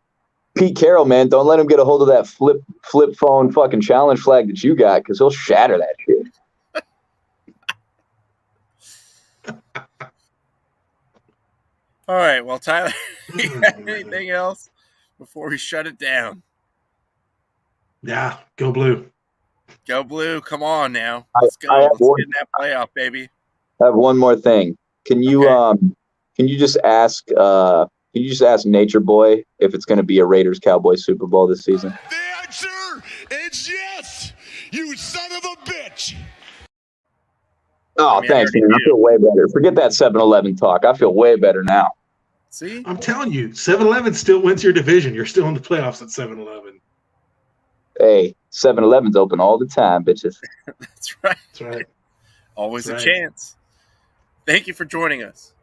Pete Carroll, man, don't let him get a hold of that flip phone fucking challenge flag that you got, because he'll shatter that shit. All right, well, Tyler, you got anything else before we shut it down? Yeah, go blue. Go blue! Come on now, let's go. Let's get in that playoff, baby. I have one more thing. Can you just ask Nature Boy if it's going to be a Raiders Cowboys Super Bowl this season? The answer is yes, you son of a bitch. Oh, thanks, man. I feel way better. Forget that 7-Eleven talk. I feel way better now. See? I'm telling you, 7-Eleven still wins your division. You're still in the playoffs at 7-Eleven. Hey, 7-Eleven's open all the time, bitches. That's right. That's right. Always a chance. Thank you for joining us.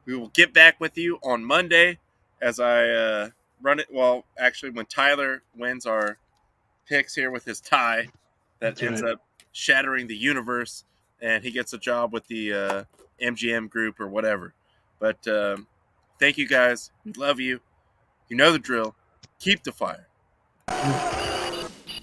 We will get back with you on Monday as I run it. Well, actually, when Tyler wins our picks here with his tie, that ends up shattering the universe, and he gets a job with the MGM group or whatever. But thank you, guys. We love you. You know the drill. Keep the fire.